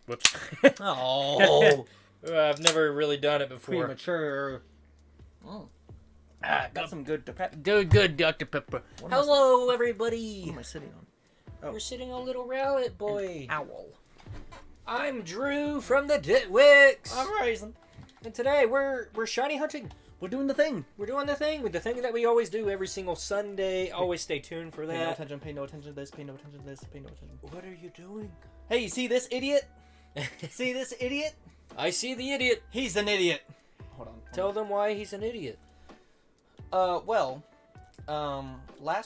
Whoops. Oh, I've never really done it before. premature. Oh, Ah, got some good pep. good, Dr. Pepper. What am I Hello, What everybody. am I sitting on? Oh. You're sitting on Little Rowlet Boy. Owl. I'm Drew from the Ditwicks. I'm Raisin. And today we're shiny hunting. We're doing the thing. We're doing the thing that we always do every single Sunday. Always stay tuned for Pay no that. attention, pay no attention to this, pay no attention to this, pay no attention. What are you doing? Hey, you see this idiot? See this idiot? I see the idiot. He's an idiot. Hold on. Tell them why he's an idiot. Last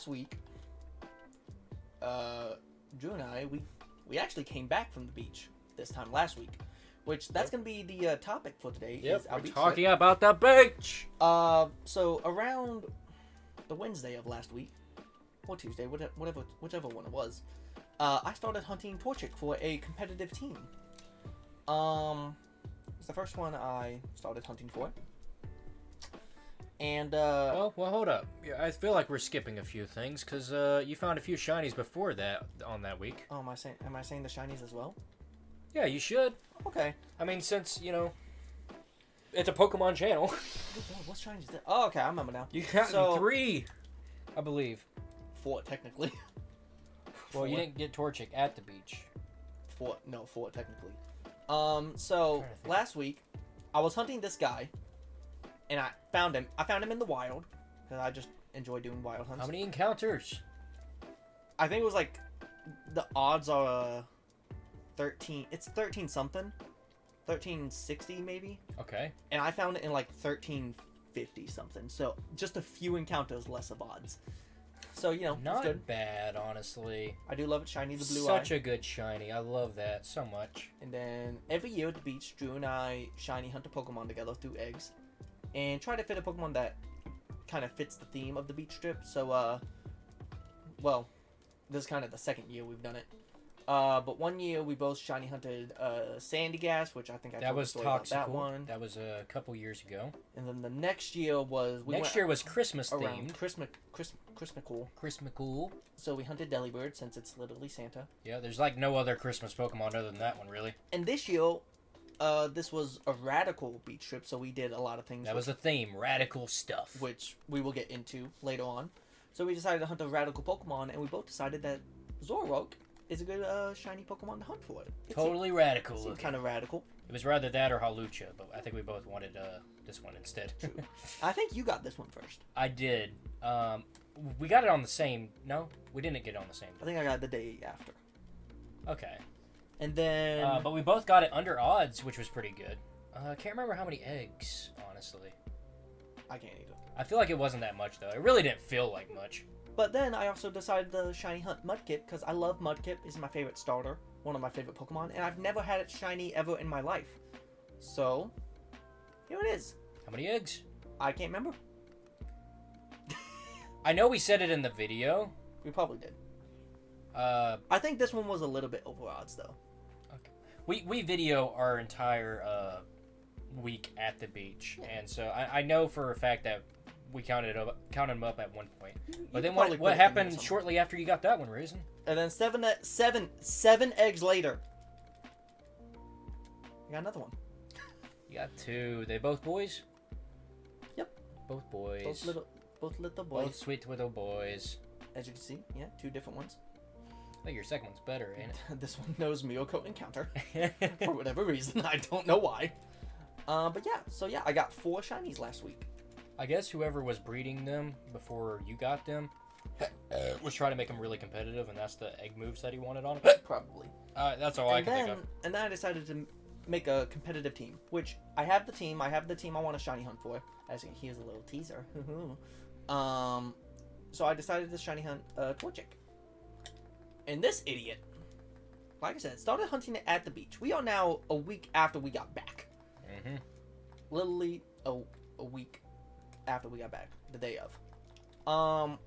week, Drew and I, we actually came back from the beach this time last week, which that's gonna be the topic for today. Yep, is our we're beach talking about the beach. trip. So around the Wednesday of last week, or Tuesday, whichever one it was, I started hunting Torchic for a competitive team. It's the first one I started hunting for. And, Well, hold up. Yeah, I feel like we're skipping a few things, because you found a few shinies before that on that week. oh, am I saying the shinies as well? Yeah, you should. Okay. I mean, since, it's a Pokemon channel. What shinies is that? Oh, okay, I remember now. You got So- 3, I believe. 4, technically. Well, you Four. didn't get Torchic at the beach. 4, technically. So, Trying to think. last week, I was hunting this guy, and I found him. I found him in the wild, because I just enjoy doing wild hunts. How many encounters? I think it was like, the odds are 13, it's 13 something. 1360 maybe? Okay. And I found it in like 1350 something. So, just a few encounters less of odds. So, it's Not good. bad, honestly. I do love it, shiny, the blue Such eye. a good shiny. I love that so much. And then every year at the beach, Drew and I shiny hunt a Pokemon together through eggs, and try to fit a Pokemon that kind of fits the theme of the beach trip. So, well, this is kind of the second year we've done it. But one year we both shiny hunted Sandygast, which I think I That told the was story about that Toxical. one. That was a couple years ago. And then the next year was Next year was Christmas around themed. Christmas cool. Christmas. So we hunted Delibird since it's literally Santa. Yeah, there's like no other Christmas Pokemon other than that one, really. And this year, this was a radical beach trip, so we did a lot of things. That was the theme. Radical stuff. Which we will get into later on. So we decided to hunt a radical Pokemon, and we both decided that Zoroark is a good shiny Pokemon to hunt for. Totally radical Seems looking. kind of radical. It was rather that or Halucha, but I think we both wanted this one instead. True. I think you got this one first. I did. We got it on the same... No, we didn't get it on the same I think I got it the day after. Okay. And then... But we both got it under odds, which was pretty good. I can't remember how many eggs, honestly. I can't either. I feel like it wasn't that much, though. It really didn't feel like much. But then I also decided to shiny hunt Mudkip, because I love Mudkip. It's my favorite starter. One of my favorite Pokemon. And I've never had it shiny ever in my life. So, here it is. How many eggs? I can't remember. I know we said it in the video. We probably did. Uh, I think this one was a little bit over odds, though. we video our entire week at the beach, and so I know for a fact that we counted them up at one point. But then probably put what it in there happened somewhere. shortly after you got that one, Raisin? And then seven eggs later. I got another one. You got 2. They both boys? Yep. Both boys. Both little boys. Both sweet little boys. As you can see, yeah, 2 different ones. I think your second one's better, ain't This one knows Miyoko Encounter. it? For whatever reason. I don't know why. But yeah, so yeah, I got 4 shinies last week. I guess whoever was breeding them before you got them was trying to make them really competitive, and that's the egg moves that he wanted on them. Probably. That's all I can think of. And then I decided to make a competitive team, which I have the team. I have the team I want to shiny hunt for. As you can here's a little teaser. So I decided to shiny hunt Torchic. And this idiot, like I said, started hunting it at the beach. We are now a week after we got back. Mm-hmm. Literally a week after we got back, the day of.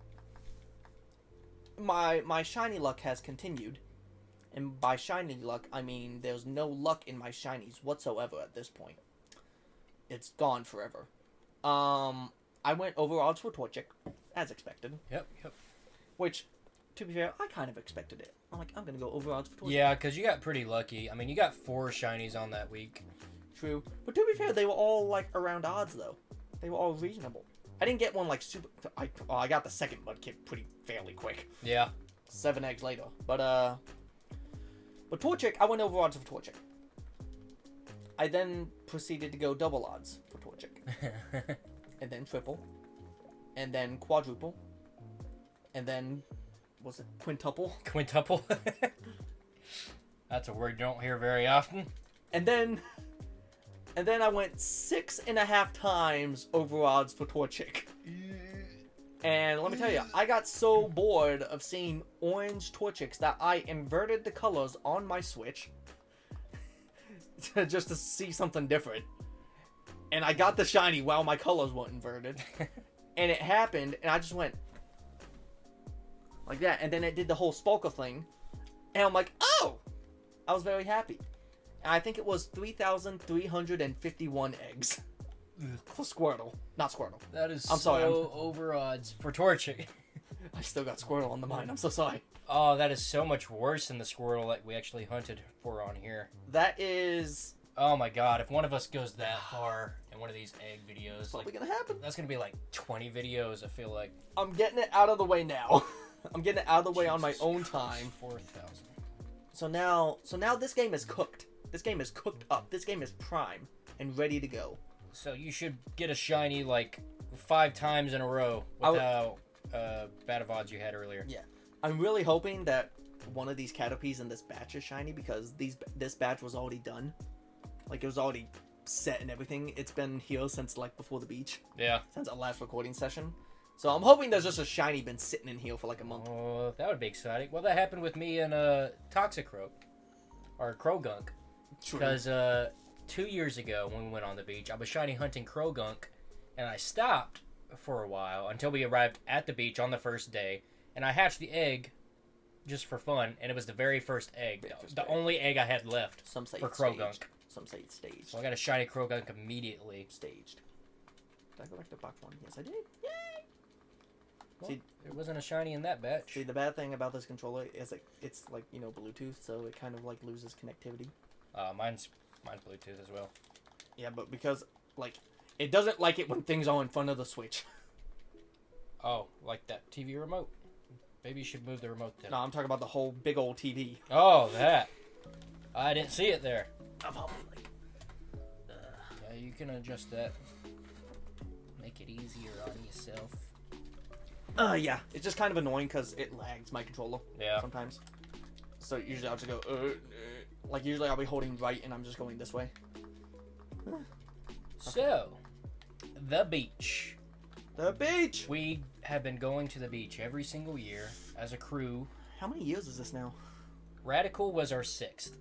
My shiny luck has continued, and by shiny luck I mean there's no luck in my shinies whatsoever at this point. It's gone forever. I went over odds for Torchic, as expected. Yep. Which to be fair, I kind of expected it. I'm like, I'm gonna go over odds for Torchic. Yeah, because you got pretty lucky. I mean, you got 4 shinies on that week. True. But to be fair, they were all like around odds though. They were all reasonable. I didn't get one like super. I got the second Mudkip pretty fairly quick. Yeah. 7 eggs later. But Torchic, I went over odds for Torchic. I then proceeded to go double odds for Torchic. And then triple. And then quadruple. And then, was it quintuple? Quintuple. That's a word you don't hear very often. And then I went 6.5 times over odds for Torchic. And let me tell you, I got so bored of seeing orange Torchics that I inverted the colors on my Switch just to see something different. And I got the shiny while my colors weren't inverted. And it happened, and I just went like that. And then it did the whole Spolka thing. And I'm like, oh! I was very happy. And I think it was 3,351 eggs. For Squirtle. Not Squirtle. That is I'm sorry, over odds for Torchic. I still got Squirtle on the mind. I'm so sorry. Oh, that is so much worse than the Squirtle that we actually hunted for on here. That is Oh my god, if one of us goes that far in one of these egg videos, probably like, gonna happen. that's gonna be like 20 videos, I feel like. I'm getting it out of the way now. I'm getting it out of the way on my Jesus own Christ, time. 4,000. So now this game is cooked. This game is cooked up. This game is prime and ready to go. So you should get a shiny like 5 times in a row with how bad of odds you had earlier. Yeah. I'm really hoping that one of these Caterpies in this batch is shiny because this batch was already done. Like, it was already set and everything. It's been here since, like, before the beach. Yeah. Since our last recording session. So I'm hoping there's just a shiny been sitting in here for, like, a month. Oh, that would be exciting. Well, that happened with me and Toxicroak. Or Krogunk. True. Because 2 years ago when we went on the beach, I was shiny hunting Krogunk. And I stopped for a while until we arrived at the beach on the first day. And I hatched the egg just for fun. And it was the very first egg. The only egg I had left Some say for it's Krogunk. staged. Some say it's staged. So I got a shiny Krogunk immediately. Staged. Did I go back to box 1? Yes, I did. Yay! Well, See- there wasn't a shiny in that batch. See, the bad thing about this controller is like it's like, you know, Bluetooth, so it kind of like loses connectivity. Mine's Bluetooth as well. Yeah, but because like it doesn't like it when things are in front of the Switch. Oh, like that TV remote. Maybe you should move the remote then. No, I'm talking about the whole big old TV. Oh, that. I didn't see it there. I'm probably like, Yeah, you can adjust that. Make it easier on yourself. yeah, it's just kind of annoying because it lags my controller Yeah. sometimes. So usually I'll just go, like usually I'll be holding right and I'm just going this way. So, the beach. The beach! We have been going to the beach every single year as a crew. How many years is this now? Radical was our 6th.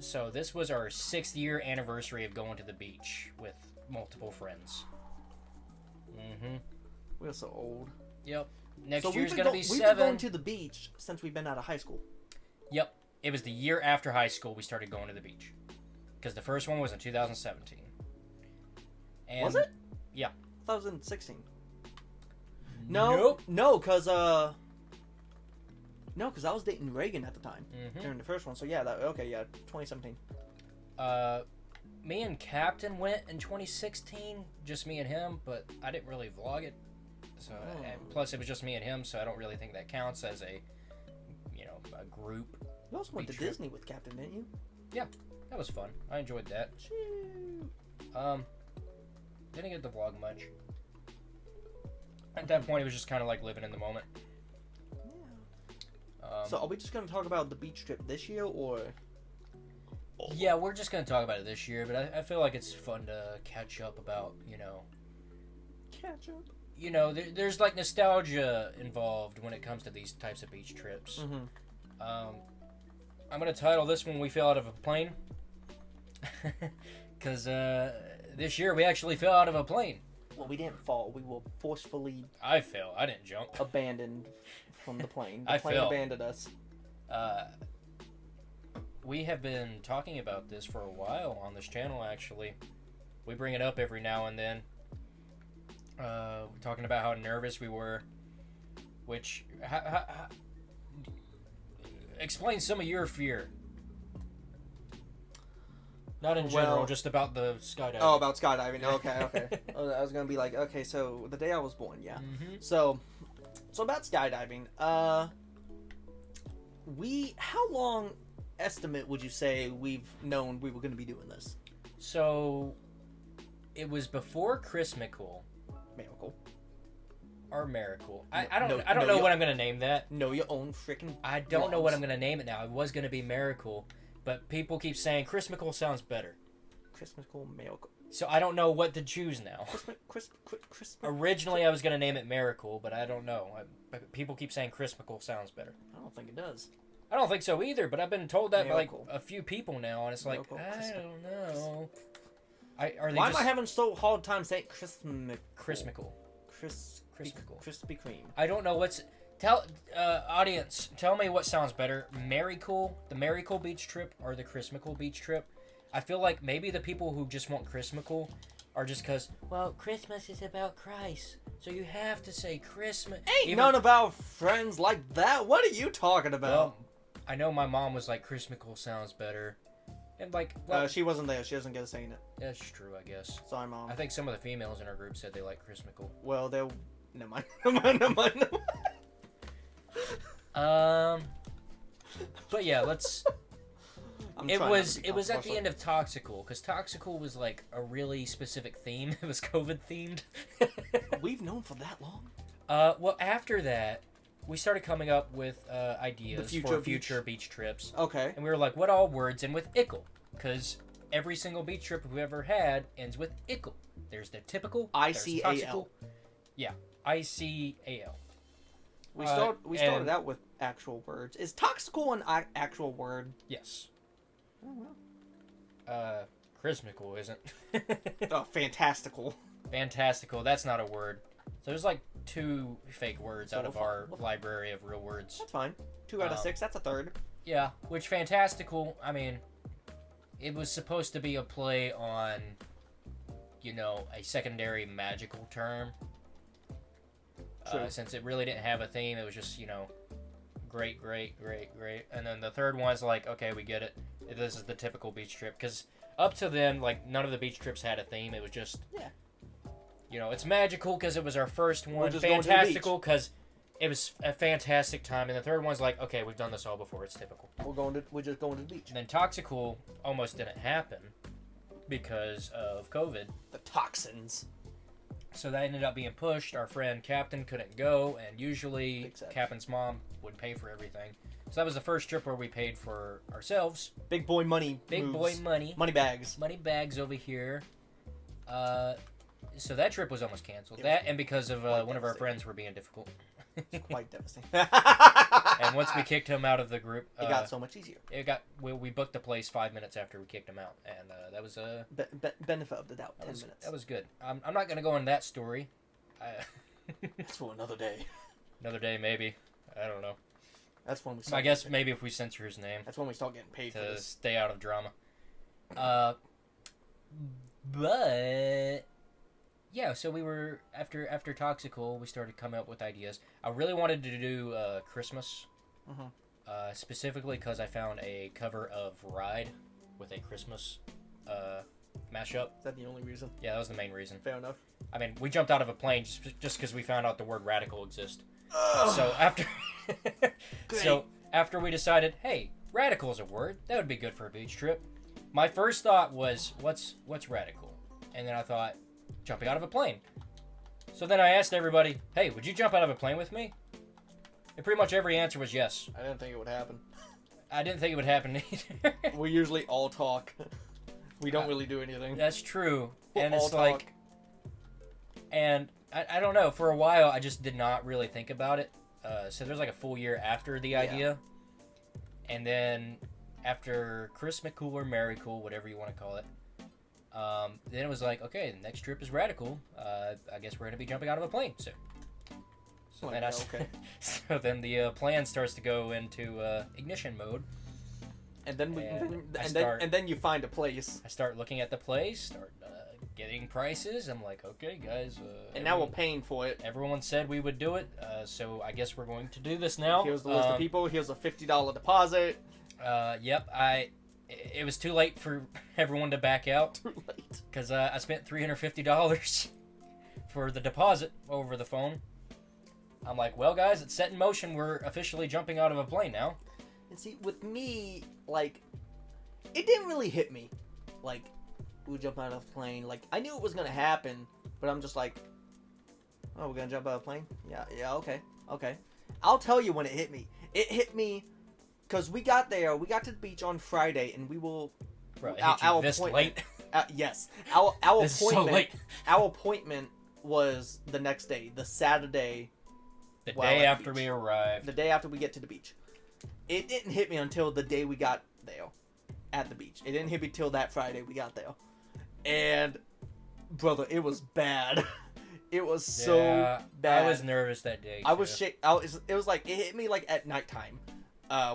So this was our 6th year anniversary of going to the beach with multiple friends. Mm-hmm. We're so old. Yep. Next So year's we've gonna been be we've 7. been going to the beach since we've been out of high school. Yep. It was the year after high school we started going to the beach. Because the first one was in 2017. And Was it? Yeah. 2016. No, Nope. no, cause I was dating Reagan at the time Mhm. during the first one. So yeah, 2017. Me and Captain went in 2016, just me and him, but I didn't really vlog it. So, and plus it was just me and him, so I don't really think that counts as a group. You also went to Beach trip. Disney with Captain, didn't you? That was fun. I enjoyed that. Shoo. Didn't get to vlog much. At that point, it was just kind of like living in the moment. Yeah. So are we just gonna talk about the beach trip this year, or? Yeah, we're just going to talk about it this year, but I feel like it's fun to catch up about, Catch up. There's like nostalgia involved when it comes to these types of beach trips. Mm-hmm. I'm going to title this one We Fell Out of a Plane. Because this year we actually fell out of a plane. Well, we didn't fall. We were forcefully I fell. I didn't jump. abandoned from the plane. The I plane fell. abandoned us. We have been talking about this for a while on this channel, actually. We bring it up every now and then. Talking about how nervous we were which explain some of your fear. Not in general, Well- just about the skydiving. Oh, about skydiving. Okay. I was gonna be like, okay, so the day I was born, yeah. Mm-hmm. So about skydiving. How long estimate would you say we've known we were gonna be doing this? So, it was before Chrismical Miracle. or Miracle. No, I don't no, I don't no, know you- what I'm gonna name that. Know your own freaking. I don't know what laws. I'm gonna name it now. It was gonna be Miracle, but people keep saying Chrismical sounds better. Christmical miracle. So I don't know what to choose now. Christmas. Originally, I was gonna name it Miracle, but I don't know. People keep saying Chrismical sounds better. I don't think it does. I don't think so either, but I've been told that by like Miracle. a few people now, and it's like Miracle. I don't know. Are they Why just am I having so hard time saying Christmical? Chrismical? Krispy Kreme. I don't know what's. Tell audience. Tell me what sounds better: Marycool, the Marycool beach trip, or the Chrismical beach trip. I feel like maybe the people who just want Chrismical are just because, well, Christmas is about Christ, so you have to say Christmas. Ain't none of our friends like that. What are you talking about? Well, I know my mom was like Chrismical sounds better, and like, well, She wasn't there. She doesn't get a say in it. that's true, I guess. Sorry, Mom. I think some of the females in our group said they like Chrismical. Well, they'll. Never mind. Never mind. But yeah, let's. I'm It trying not was to be it was at the controversial. end of Toxical, because Toxical was like a really specific theme. It was COVID themed. We've known for that long. Well, after that, we started coming up with ideas future for future beach trips, Okay. and we were like, what all words end with ickle? Because every single beach trip we've ever had ends with ickle. There's the typical. there's ICAL. Toxical. Yeah, ICAL. We and- started out with actual words. Is toxical an actual word? Yes. Oh, Chrismical isn't. oh, fantastical. Fantastical. That's not a word. So there's like 2 fake words So out of we'll our find- library of real words. That's fine. 2 out of 6. That's a third. Yeah, which fantastical, I mean, it was supposed to be a play on, a secondary magical term. True. Since it really didn't have a theme, it was just, great. And then the third one's like, okay, we get it. This is the typical beach trip. Because up to then, like, none of the beach trips had a theme. It was just, Yeah. it's magical because it was our first one. just going to the Fantastical because it was a fantastic time. And the third one's like, okay, we've done this all before. It's typical. We're just going to the beach. And then Toxical almost didn't happen because of COVID. The toxins. So that ended up being pushed. Our friend Captain couldn't go, and usually Big sad. Captain's mom would pay for everything. So that was the first trip where we paid for ourselves. Big boy money. Big moves. boy money. Money bags. Money bags over here. So that trip was almost canceled. It was That and because of quite one of our devastating. friends were being difficult. Quite devastating. And once we kicked him out of the group, it got so much easier. we booked the place 5 minutes after we kicked him out, and that was Benefit of the doubt. 10 minutes. that was good. I'm not gonna go into that story. That's for another day. Another day, maybe. I don't know. That's when we. I Start guess getting- maybe if we censor his name That's when we start getting paid for to this. stay out of drama. But yeah, so we were after Toxical, we started coming up with ideas. I really wanted to do Christmas, Mhm. specifically because I found a cover of Ride with a Christmas mashup. Is that the only reason? Yeah, that was the main reason. Fair enough. I mean, we jumped out of a plane just because we found out the word radical exists. Ugh. So after Great. so after we decided, hey, radical is a word, that would be good for a beach trip. My first thought was, what's radical? And then I thought, jumping out of a plane. So then I asked everybody, hey, would you jump out of a plane with me? And pretty much every answer was yes. I didn't think it would happen. I didn't think it would happen either. We usually all talk. We don't really do anything. That's true. We'll And all it's talk. like, and I don't know, for a while I just did not really think about it. So there's like a full year after the idea. And then after Chrismical or Marycool, whatever you want to call it, then it was like, okay, the next trip is radical. I guess we're going to be jumping out of a plane soon. So Like, then okay. so then the plan starts to go into ignition mode. And then And I and start- then you find a place. I start looking at the place, start getting prices. I'm like, okay, guys. And now we're paying for it. Everyone said we would do it, so I guess we're going to do this now. Here's the list of people. Here's a $50 deposit. Yep. It was too late for everyone to back out. Too late. Because I spent $350 for the deposit over the phone. I'm like, well, guys, it's set in motion. We're officially jumping out of a plane now. And see, with me, like, it didn't really hit me. Like, we jump out of a plane. Like, I knew it was going to happen, but I'm just like, oh, we're going to jump out of a plane? Yeah, okay. I'll tell you when it hit me. It hit me because we got to the beach on Friday, and we will... Bro, it hit you this late? Yes. Our this appointment, is so late. Our appointment was the next day, the Saturday. The day after we arrived. The day after we get to the beach. It didn't hit me until the day we got there at the beach. It didn't hit me till that Friday we got there. And, brother, it was bad. It was so bad. I was nervous that day. I was it was like, it hit me like at nighttime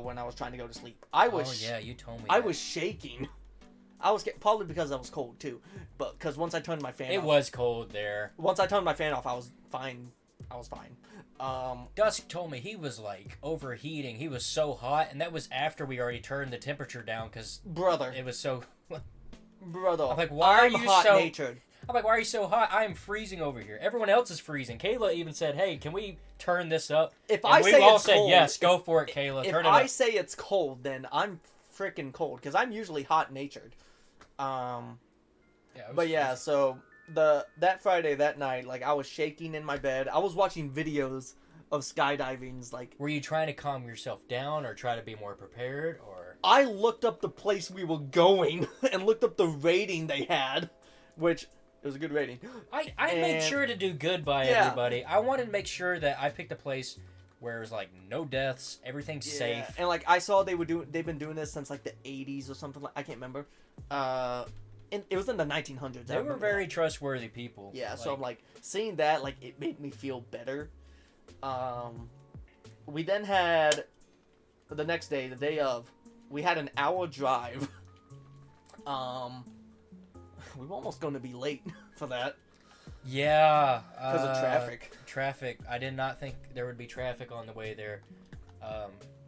when I was trying to go to sleep. Oh, yeah, you told me I was shaking. I was probably because I was cold, too. But, because once I turned my fan off. It was cold there. Once I turned my fan off, I was fine. Dusk told me he was like overheating. He was so hot, and that was after we already turned the temperature down because brother, it was so. Brother, I'm like, why are you hot-natured? I'm like, why are you so hot? I am freezing over here. Everyone else is freezing. Kayla even said, "Hey, can we turn this up?" If and I we say all it's said cold, yes, go for it, Kayla. Turn it up. If I say it's cold, then I'm freaking cold because I'm usually hot-natured. So. That Friday, that night, like, I was shaking in my bed. I was watching videos of skydivings, like... Were you trying to calm yourself down or try to be more prepared, or... I looked up the place we were going and looked up the rating they had, which... It was a good rating. I made sure to do good by everybody. I wanted to make sure that I picked a place where it was, like, no deaths, everything's safe. And, like, I saw they've been doing this since, like, the 80s or something. I can't remember. It was in the 1900s. They were very trustworthy people. Yeah, so I'm like, seeing that, like, it made me feel better. We then had, the next day, the day of, we had an hour drive. We were almost going to be late for that. Yeah. Because of traffic. Traffic. I did not think there would be traffic on the way there.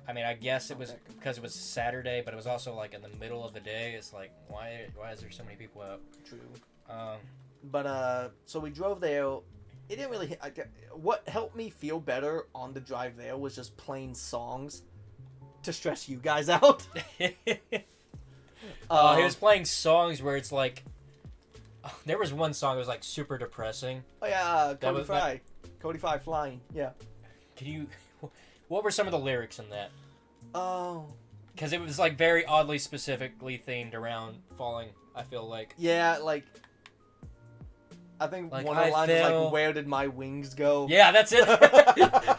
I mean, I guess it was because it was Saturday, but it was also like in the middle of the day. It's like, why is there so many people out? True. So we drove there. It didn't really. What helped me feel better on the drive there was just playing songs to stress you guys out. He was playing songs where it's like, there was one song that was like super depressing. Oh yeah, Cody Fry flying. Yeah. Can you? What were some of the lyrics in that? Oh. Because it was like very oddly specifically themed around falling, I feel like. Yeah, like... I think like, one of the lines is like, where did my wings go? Yeah, that's it.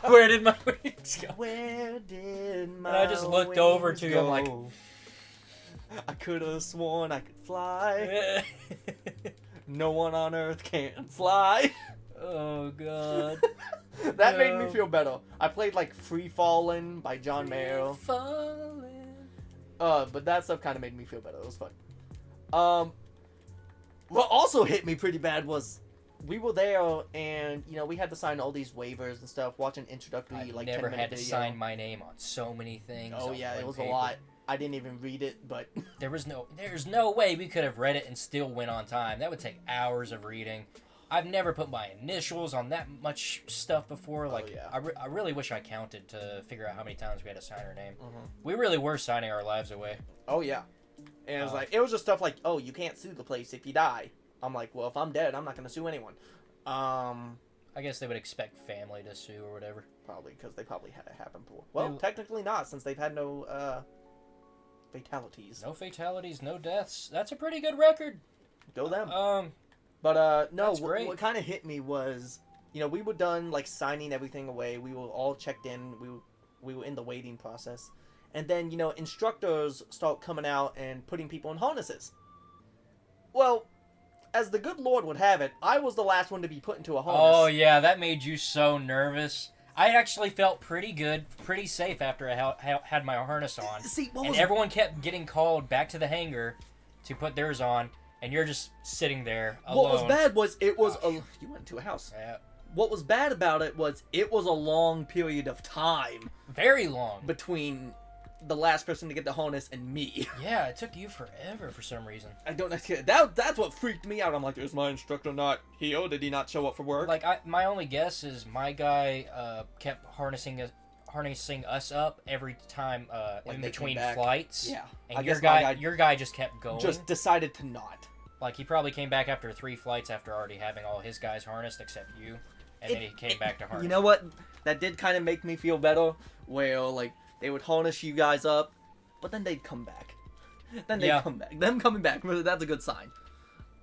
Where did my wings go? Where did my And I just looked over to him like... I could have sworn I could fly. No one on earth can fly. Oh, God. That made me feel better. I played like Free Fallin' by John Mayer. But that stuff kind of made me feel better. It was fun. What also hit me pretty bad was we were there and we had to sign all these waivers and stuff. Watch an introductory I've like never 10-minute had to video. sign my name on so many things. Oh yeah, it was paper. a lot. I didn't even read it, but there's no way we could have read it and still went on time. That would take hours of reading. I've never put my initials on that much stuff before. Like, oh, yeah. I really wish I counted to figure out how many times we had to sign our name. Mm-hmm. We really were signing our lives away. Oh, yeah. And it was like, it was just stuff like, oh, you can't sue the place if you die. I'm like, well, if I'm dead, I'm not going to sue anyone. I guess they would expect family to sue or whatever. Probably, because they probably had it happen before. Well, technically not, since they've had no fatalities. No fatalities, no deaths. That's a pretty good record. Go them. But no, what kind of hit me was, we were done like signing everything away. We were all checked in. We were in the waiting process, and then instructors start coming out and putting people in harnesses. Well, as the good Lord would have it, I was the last one to be put into a harness. Oh yeah, that made you so nervous. I actually felt pretty good, pretty safe after I had my harness on. See, everyone kept getting called back to the hangar to put theirs on. and you're just sitting there alone. What was bad was it was Gosh. you went into a house. Yeah, What was bad about it was it was a long period of time very long. between the last person to get the harness and me. Yeah, it took you forever for some reason. I don't know. That's what freaked me out. I'm like, is my instructor not here? Did he not show up for work? Like, my only guess is my guy kept harnessing us up every time When in they between came back. flights. Yeah. And I your guess my guy, guy your guy just kept going. just decided to not. Like, he probably came back after 3 flights after already having all his guys harnessed except you, and then he came back to harness. You know what? That did kind of make me feel better. Where like they would harness you guys up, but then they'd come back. Then they'd Yeah. come back. Them coming back, that's a good sign.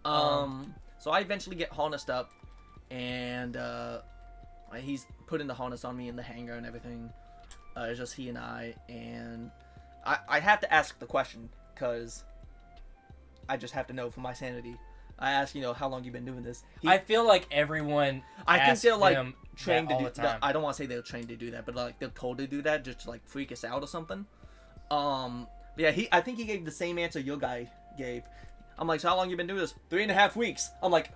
So I eventually get harnessed up, and he's putting the harness on me in the hangar and everything. It's just he and and I have to ask the question because I just have to know for my sanity. I ask, how long you been doing this? I feel like everyone I think asked they're like him trained that to all do the time. I don't want to say they're trained to do that, but like they're told to do that just to like freak us out or something. But yeah, I think he gave the same answer your guy gave. I'm like, so how long you been doing this? 3.5 weeks. I'm like,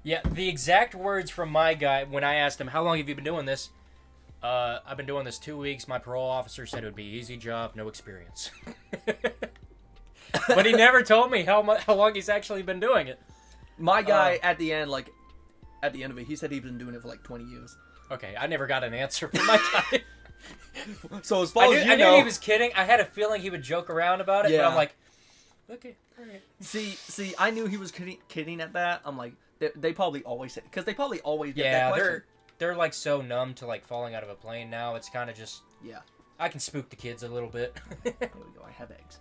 Yeah, the exact words from my guy when I asked him, how long have you been doing this? I've been doing this 2 weeks. My parole officer said it would be easy job, no experience. But he never told me how long he's actually been doing it. my guy at the end of it, he said he's been doing it for like 20 years. Okay, I never got an answer from my guy. So as far I as you knew know, he was kidding. I had a feeling he would joke around about it, but Yeah. I'm like, okay, all right. see, I knew he was kidding at that. I'm like, they probably always say, because they probably always get that Yeah, question. they're like so numb to like falling out of a plane now. It's kind of just Yeah. I can spook the kids a little bit. There we go. I have eggs.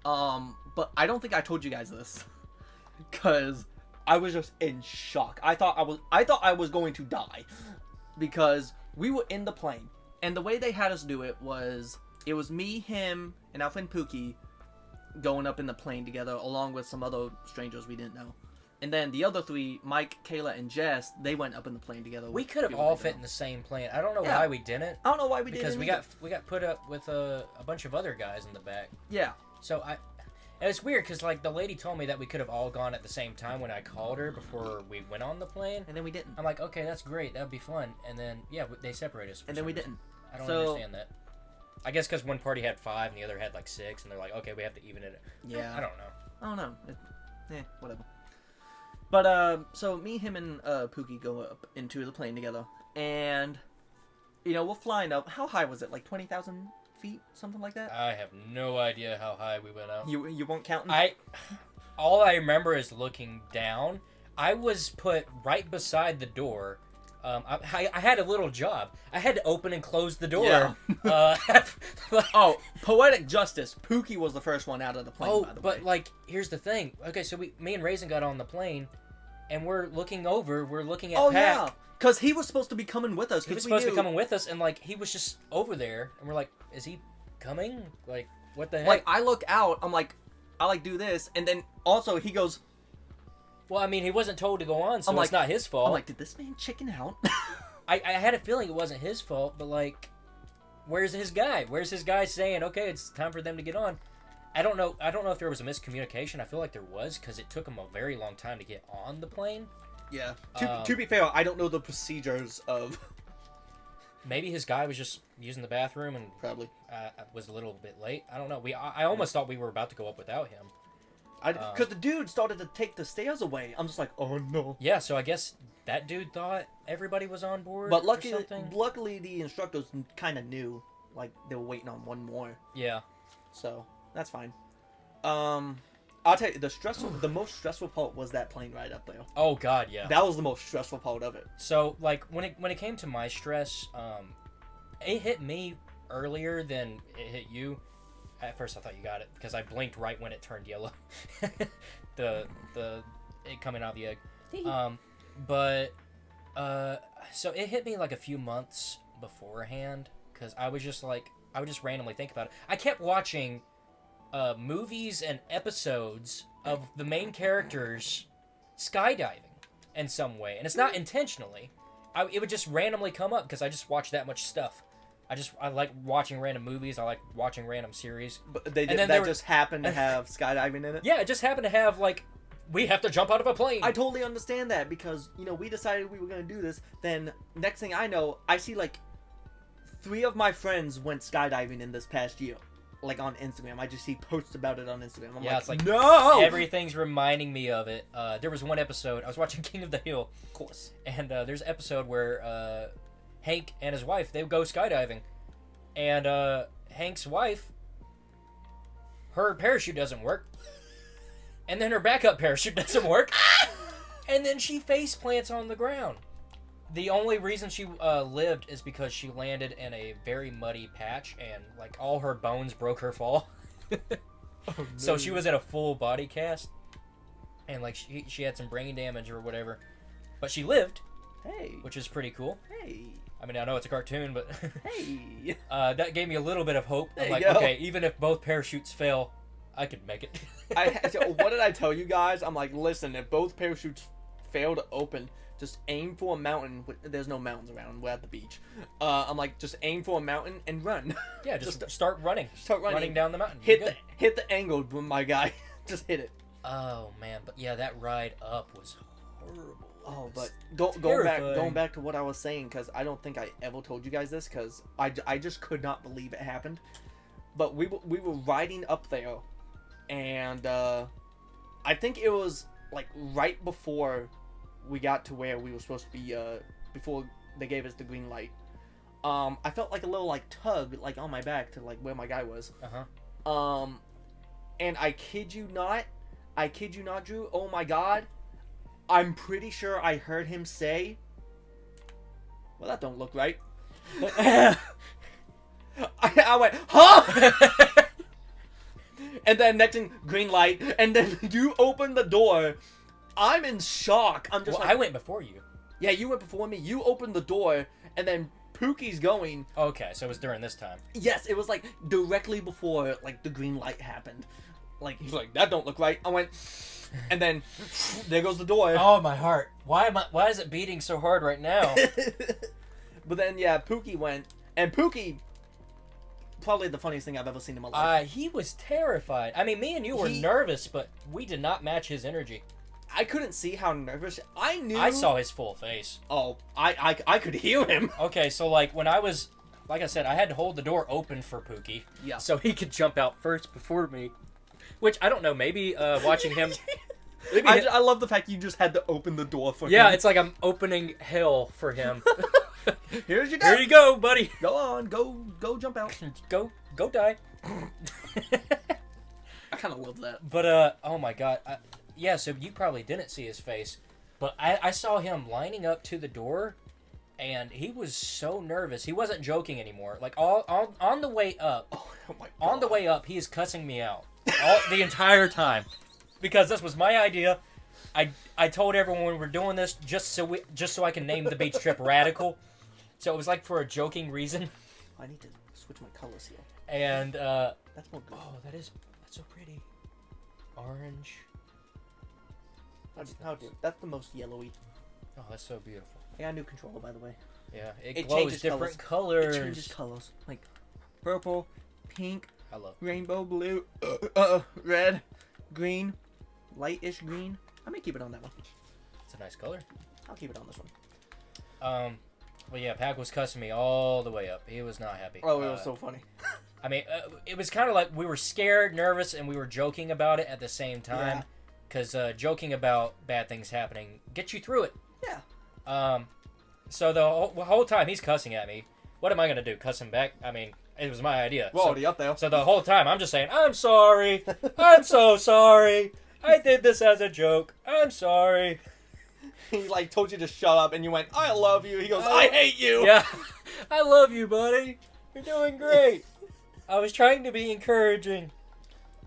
But I don't think I told you guys this, because I was just in shock. I thought I was going to die, because we were in the plane, and the way they had us do it was me, him, and our friend Pookie going up in the plane together, along with some other strangers we didn't know. And then the other 3, Mike, Kayla, and Jess, they went up in the plane together. We with could have people all they fit know. in the same plane. I don't know Yeah. why we didn't. I don't know why we Because didn't. we got put up with a bunch of other guys in the back. Yeah. So and it's weird because like the lady told me that we could have all gone at the same time when I called her before we went on the plane. And then we didn't. I'm like, okay, that's great, that'd be fun. And then yeah, they separated us. For And then some we reason. didn't. I don't So- understand that. I guess because one party had 5 and the other had like 6, and they're like, okay, we have to even it. Yeah. I don't know. I don't know. Whatever. But so me, him, and Pookie go up into the plane together, and we're flying up. How high was it? Like 20,000 feet, something like that. I have no idea how high we went up. You weren't counting. All I remember is looking down. I was put right beside the door. I had a little job. I had to open and close the door. Yeah. Like- Oh, poetic justice. Pookie was the first one out of the plane. oh, by the but way. like, here's the thing. Okay, so me and Raisin got on the plane, and we're looking over. We're looking at Oh Pac. yeah, because he was supposed to be coming with us. He was 'cause we supposed to be knew- coming with us, and like he was just over there, and we're like, is he coming? Like, what the heck? Like I look out. I'm like, I like do this, and then also he goes. well, I mean, he wasn't told to go on, so I'm like- it's not his fault. I'm like, did this man chicken out? I had a feeling it wasn't his fault, but like, where's his guy? Where's his guy saying, okay, it's time for them to get on? I don't know if there was a miscommunication. I feel like there was, because it took him a very long time to get on the plane. Yeah. To be fair, I don't know the procedures of. Maybe his guy was just using the bathroom and Probably. was a little bit late. I don't know. I almost thought we were about to go up without him. Because the dude started to take the stairs away. I'm just like, oh no. Yeah, so I guess that dude thought everybody was on board. But or something. luckily, the instructors kind of knew, like they were waiting on one more, Yeah. so that's fine. I'll tell you, the most stressful part was that plane ride up there. Oh God, yeah. That was the most stressful part of it. So like when it came to my stress, it hit me earlier than it hit you. At first I thought you got it because I blinked right when it turned yellow. the it coming out of the egg. But so it hit me like a few months beforehand because I would just randomly think about it. I kept watching movies and episodes of the main characters skydiving in some way, and it's not intentionally. It would just randomly come up because I just watch that much stuff. I like watching random movies. I like watching random series. But And then there was- just happened to have skydiving in it. Yeah, it just happened to have like we have to jump out of a plane. I totally understand that because, we decided we were going to do this. Then, next thing I know, I see, 3 of my friends went skydiving in this past year. On Instagram. I just see posts about it on Instagram. I'm it's like, no! Everything's reminding me of it. There was one episode, I was watching King of the Hill. Of course. And there's an episode where Hank and his wife, they go skydiving. And Hank's wife, her parachute doesn't work. And then her backup parachute doesn't work. And then she face plants on the ground. The only reason she lived is because she landed in a very muddy patch and all her bones broke her fall. So she was in a full body cast. And she had some brain damage or whatever. But she lived. Hey. Which is pretty cool. Hey. I mean, I know it's a cartoon, but hey. That gave me a little bit of hope. I'm There you go. okay, even if both parachutes fail, I could make it. What did I tell you guys? I'm like, listen, if both parachutes fail to open, just aim for a mountain. There's no mountains around. We're at the beach. I'm like, just aim for a mountain and run. Yeah, just start running. Start running. Running down the mountain. Hit the angle, my guy. Just hit it. Oh man, but yeah, that ride up was horrible. Oh, It was but going terrifying. back to what I was saying, because I don't think I ever told you guys this, because I just could not believe it happened. But we were riding up there, and I think it was right before we got to where we were supposed to be, before they gave us the green light. I felt a little tug on my back to where my guy was. And I kid you not, Drew. Oh my God, I'm pretty sure I heard him say, "Well, that don't look right." I went, huh? And then next thing, green light, and then you open the door. I'm in shock. I'm just I went before you. Yeah, you went before me. You opened the door, and then Pookie's going. Okay, so it was during this time. Yes, it was directly before the green light happened. He's like, that don't look right. I went, and then there goes the door. Oh my heart! Why is it beating so hard right now? But then yeah, Pookie went, and Pookie, probably the funniest thing I've ever seen in my life. He was terrified. I mean, me and you were nervous, but we did not match his energy. I couldn't see how nervous. I knew. I saw his full face. Oh, I could hear him. Okay, so when I was, like I said, I had to hold the door open for Pookie. Yeah. So he could jump out first before me. Which, I don't know, maybe watching him... I love the fact you just had to open the door for him. Yeah, it's like I'm opening hell for him. Here's your guy. Here you go, buddy. Go on, go jump out. Go die. I kind of love that. But, oh my God. Yeah, so you probably didn't see his face. But I saw him lining up to the door, and he was so nervous. He wasn't joking anymore. On the way up, Oh my God. on the way up, he is cussing me out the entire time. Because this was my idea. I told everyone when we're doing this just so I can name the beach trip Radical. So it was for a joking reason. I need to switch my colors here. And That's more good. oh, that's so pretty. Orange. That's the most yellowy. Oh, that's so beautiful. I got a new controller, by the way. Yeah, It it glows changes different It colors. changes colors. Purple, pink, I love it. rainbow blue, red, green, lightish green. I may keep it on that one. It's a nice color. I'll keep it on this one. Well, yeah, Pac was cussing me all the way up. He was not happy. Oh, it was so funny. I mean, it was kind of like we were scared, nervous, and we were joking about it at the same time. Yeah. Because joking about bad things happening gets you through it. Yeah. So the whole time he's cussing at me. What am I going to do? Cuss him back? I mean, it was my idea. We're already up there. So the whole time I'm just saying, I'm sorry. I'm so sorry. I did this as a joke. I'm sorry. He told you to shut up, and you went, "I love you." He goes, "I hate you." Yeah. I love you, buddy. You're doing great. I was trying to be encouraging.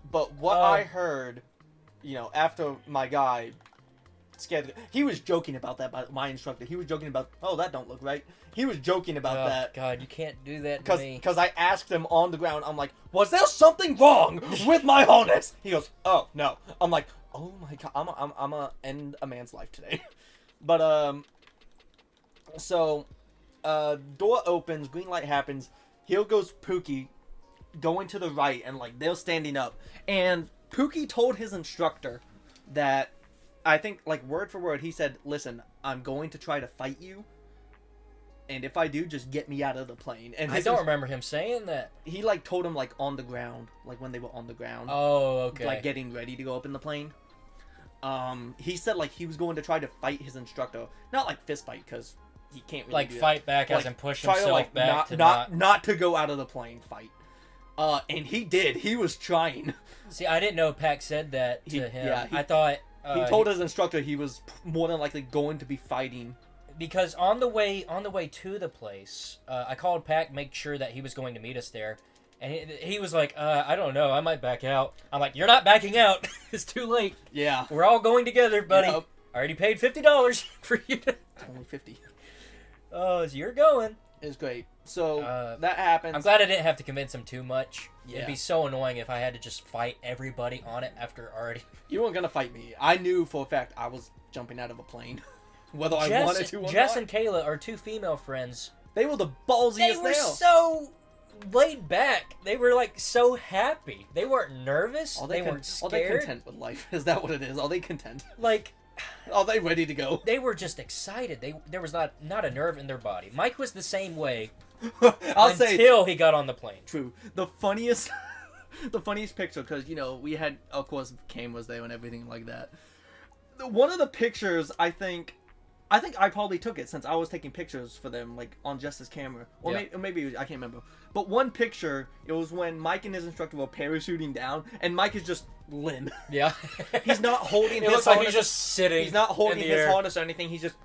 But what I heard, after my guy scared, he was joking about that. By my instructor, he was joking about, "Oh, that don't look right." He was joking about that. God, you can't do that to me. Because I asked him on the ground, I'm like, "Was there something wrong with my harness?" He goes, "Oh no." I'm like, "Oh my God, I'm gonna end a man's life today." But so door opens, green light happens. Here goes Pookie, going to the right, and they're standing up. And Pookie told his instructor that I think, like, word for word, he said, "Listen, I'm going to try to fight you, and if I do, just get me out of the plane." And I don't remember him saying that. he, like, told him, like, on the ground, like, when they were on the ground, Oh, okay. like, getting ready to go up in the plane. He said, like, he was going to try to fight his instructor, not like fist fight, because he can't really like do fight back, Like, as in push try himself to, like, back not to go out of the plane fight. And he did. He was trying. See, I didn't know Pac said that to him. yeah, I thought He told his instructor he was more than likely going to be fighting. because on the way to the place, I called Pac, make sure that he was going to meet us there, and he was like, I don't know, I might back out. I'm like, you're not backing out. It's too late. Yeah. We're all going together, buddy. Yep. I already paid $50 for you to. Only 50. Oh, so you're going. It's great. So that I'm happens. glad I didn't have to convince him too much. Yeah. It'd be so annoying if I had to just fight everybody on it after already. You weren't gonna fight me. I knew for a fact I was jumping out of a plane, whether I wanted to or Jess not. and Kayla are two female friends. They were the ballsiest. They were so laid back. They were like so happy. They weren't nervous. They weren't Are they scared. content with life? Is that what it is? Are they content? Like Are they ready to go? they were just excited. There was not a nerve in their body. Mike was the same way I'll say until he got on the plane. true. The funniest, the funniest picture, because we had, of course, Kane was there and everything like that. One of the pictures, I think I probably took it since I was taking pictures for them, like on Jess's camera, or Yeah. maybe it was, I can't remember. But one picture, it was when Mike and his instructor were parachuting down, and Mike is just limp. Yeah. He's not holding. It his looks like harness. he's just sitting. He's not holding in the his air. harness or anything. He's just.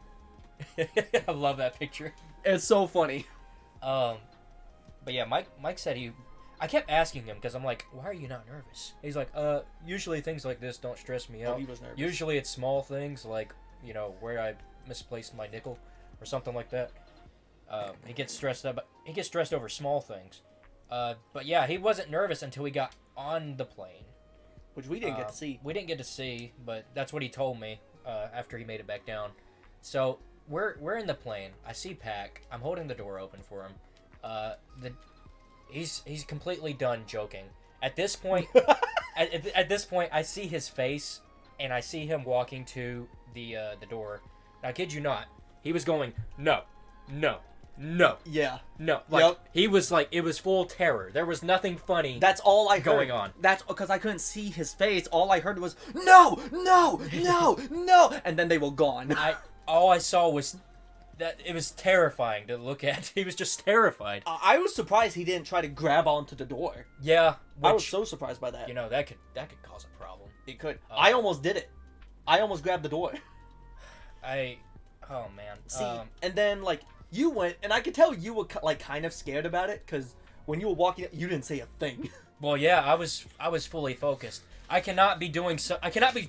I love that picture. It's so funny. But yeah, Mike said I kept asking him because I'm like, why are you not nervous? He's like, usually things like this don't stress me out. he was nervous. Usually it's small things like, where I misplaced my nickel or something like that. He gets stressed up. He gets stressed over small things. But yeah, he wasn't nervous until he got on the plane. Which we didn't get to see. We didn't get to see, but that's what he told me after he made it back down. So we're in the plane. I see Pac. I'm holding the door open for him. He's completely done joking. At this point, at this point, I see his face, and I see him walking to the door. Now, I kid you not, he was going no, Yeah. like Yep. he was like it was full terror. There was nothing funny. That's all I heard. Going on. That's because I couldn't see his face. All I heard was no, and then they were gone. All I saw was that it was terrifying to look at. He was just terrified. I was surprised he didn't try to grab onto the door. Yeah, I was which, so surprised by that. that could cause a problem. It could. I almost did it. I almost grabbed the door. Oh man. See, and then like you went, and I could tell you were like kind of scared about it because when you were walking, you didn't say a thing. Well, yeah, I was fully focused. I cannot be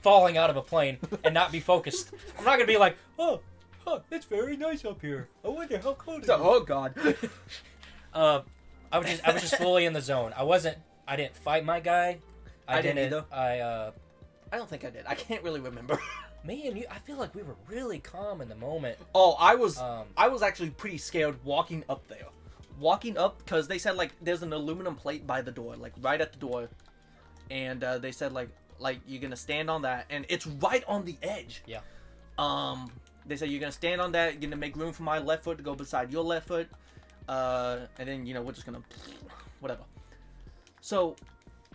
falling out of a plane and not be focused. I'm not gonna be like, oh, it's very nice up here. I wonder how cold it is. Oh God. I was just fully in the zone. I didn't fight my guy. I didn't either. I I don't think I did. I can't really remember. me and you, I feel like we were really calm in the moment. Oh, I was actually pretty scared walking up there. Walking up, because they said, like, there's an aluminum plate by the door, like, right at the door. And they said, like you're going to stand on that. And it's right on the edge. Yeah. They said, you're going to stand on that. You're going to make room for my left foot to go beside your left foot. And then, we're just going to... Whatever. So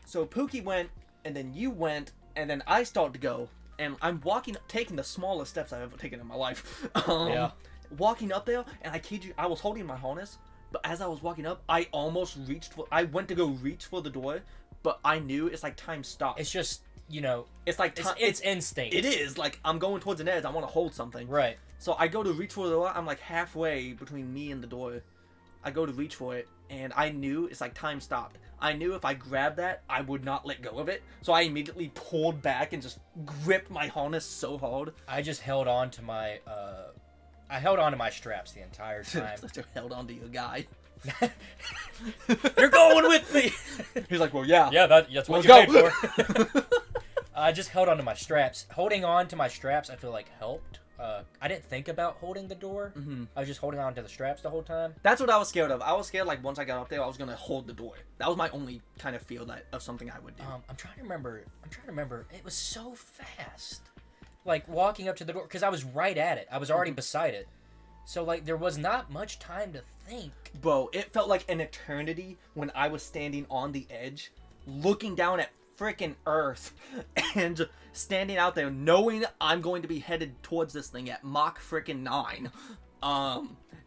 Pookie went, and then you went, and then I started to go. And I'm taking the smallest steps I've ever taken in my life. Yeah. Walking up there, and I kid you, I was holding my harness, but as I was walking up, I almost I went to go reach for the door, but I knew it's like time stopped. It's just, It's like time, it's instinct. It is like I'm going towards an edge. I want to hold something. Right. So I go to reach for the door. I'm like halfway between me and the door. I go to reach for it, and I knew it's like time stopped. I knew if I grabbed that, I would not let go of it. So I immediately pulled back and just gripped my harness so hard. I just held on to my straps the entire time. I held on to your guy. You're going with me. He's like, well, yeah. Yeah, that's what Let's you go. paid for. I just held on to my straps. Holding on to my straps, I feel like helped. I didn't think about holding the door. Mm-hmm. I was just holding on to the straps the whole time. That's what I was scared of. I was scared like once I got up there, I was gonna hold the door. That was my only kind of fear of something I would do. I'm trying to remember. It was so fast. like walking up to the door because I was right at it. I was already beside it. So like there was not much time to think. Bro, it felt like an eternity when I was standing on the edge, looking down at freaking Earth, and standing out there knowing I'm going to be headed towards this thing at Mach freaking 9.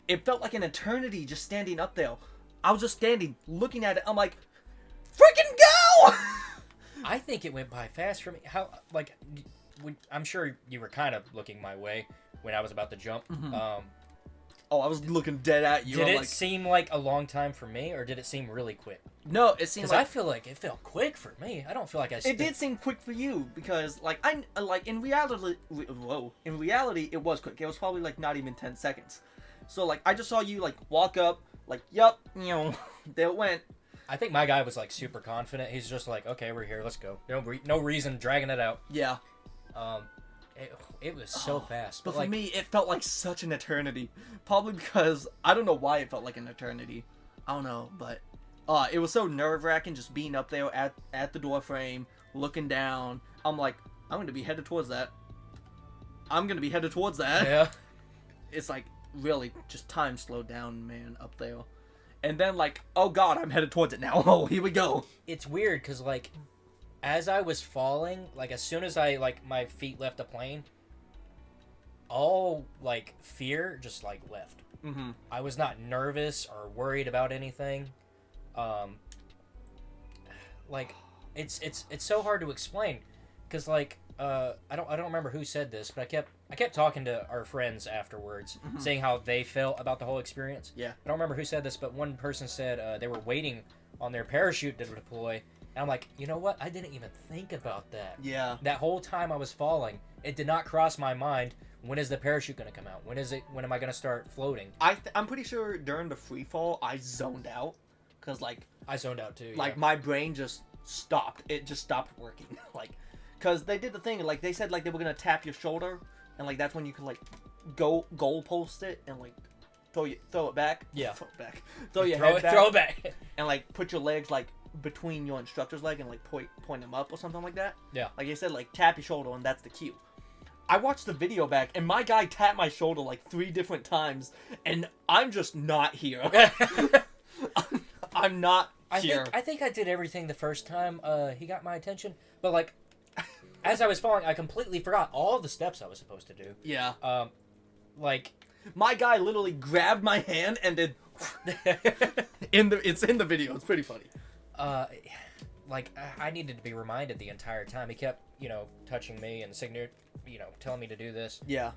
It felt like an eternity just standing up there. I was just standing, looking at it. I'm like, freaking go! I think it went by fast for me. How like I'm sure you were kind of looking my way when I was about to jump. Oh, I was looking dead at you. Did I'm it like, seem like a long time for me, or did it seem really quick? no, it seemed Because like I feel like it felt quick for me. I don't feel like I. it did seem quick for you because, like, I like in reality. In reality, it was quick. It was probably like not even 10 seconds. So like, I just saw you like walk up, like, yup, there it went. I think my guy was like super confident. He's just like, okay, we're here, let's go. No reason dragging it out. Yeah. It was so fast. But like, for me, it felt like such an eternity. Probably because I don't know why it felt like an eternity. I don't know, but it was so nerve-wracking just being up there at the door frame, looking down. I'm like, I'm gonna be headed towards that. yeah. It's like really just time slowed down, man, up there. And then like, oh god, I'm headed towards it now. Oh, here we go. It's weird because like, as I was falling, like as soon as I like my feet left the plane, all like fear just like left. Mm-hmm. I was not nervous or worried about anything. Like it's so hard to explain because like I don't remember who said this, but I kept talking to our friends afterwards, saying how they felt about the whole experience. Yeah. I don't remember who said this, but one person said they were waiting on their parachute to deploy. And I'm like, you know what? I didn't even think about that. Yeah. That whole time I was falling, it did not cross my mind. When is the parachute going to come out? When am I going to start floating? I'm pretty sure during the free fall, I zoned out. Because, like... I zoned out, too. Like, yeah. my brain just stopped. It just stopped working. Like, because they did the thing, like, they said, like, they were going to tap your shoulder. And, like, that's when you could, like, goal post it and, like, throw it back. Yeah. Throw it back. Throw your throw head it, back. Throw it back. And, like, put your legs, like, between your instructor's leg and like point them up or something like that. Yeah. Like I said, like tap your shoulder and that's the cue. I watched the video back and my guy tapped my shoulder like 3 different times and I'm just not here. I'm not here. I think I did everything the first time he got my attention, but like as I was falling, I completely forgot all the steps I was supposed to do. Yeah. Like my guy literally grabbed my hand and did it's in the video. It's pretty funny. Like I needed to be reminded the entire time. He kept, touching me and telling me to do this. Yeah.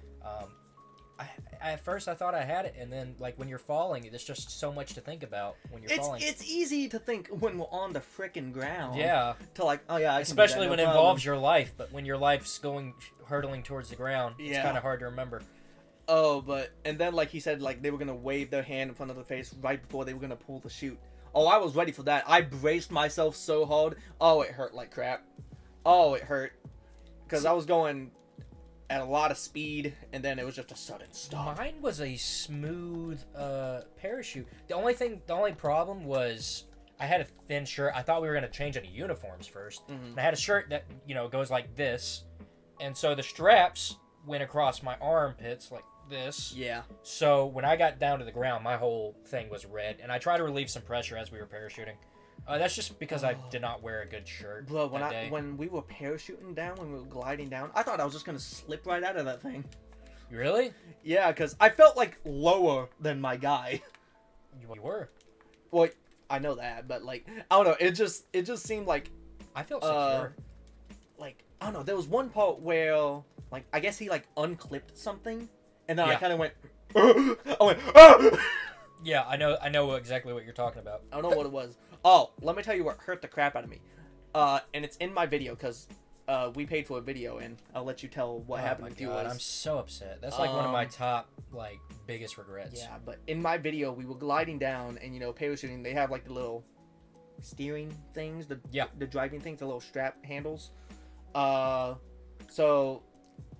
At first I thought I had it, and then like when you're falling, there's just so much to think about when you're falling. It's easy to think when we're on the frickin' ground. Yeah. To like, oh yeah, I can especially do that, when no it problem. involves your life, but when your life's hurtling towards the ground, it's Yeah. kind of hard to remember. Oh, and then like he said, like they were gonna wave their hand in front of the face right before they were gonna pull the chute. Oh, I was ready for that. I braced myself so hard. Oh, it hurt like crap. Oh, it hurt. Because I was going at a lot of speed, and then it was just a sudden stop. Mine was a smooth parachute. The only problem was I had a thin shirt. I thought we were going to change into uniforms first. Mm-hmm. And I had a shirt that, goes like this. And so the straps went across my armpits like this. Yeah. So when I got down to the ground, my whole thing was red. And I tried to relieve some pressure as we were parachuting. That's just because I did not wear a good shirt. Bro, that when we were parachuting down, when we were gliding down, I thought I was just gonna slip right out of that thing. Really? Yeah, because I felt like lower than my guy. You were. Well, I know that, but like I don't know. It just seemed like I felt secure. like I don't know. There was one part where like I guess he like unclipped something, and then I Yeah. kind of went. I went. Ah! Yeah, I know exactly what you're talking about. I don't know what it was. Oh, let me tell you what hurt the crap out of me. And it's in my video because we paid for a video, and I'll let you tell what happened with you. I'm so upset. That's like one of my top biggest regrets. Yeah, but in my video, we were gliding down, and parachuting. They have like the little steering things, the driving things, the little strap handles. So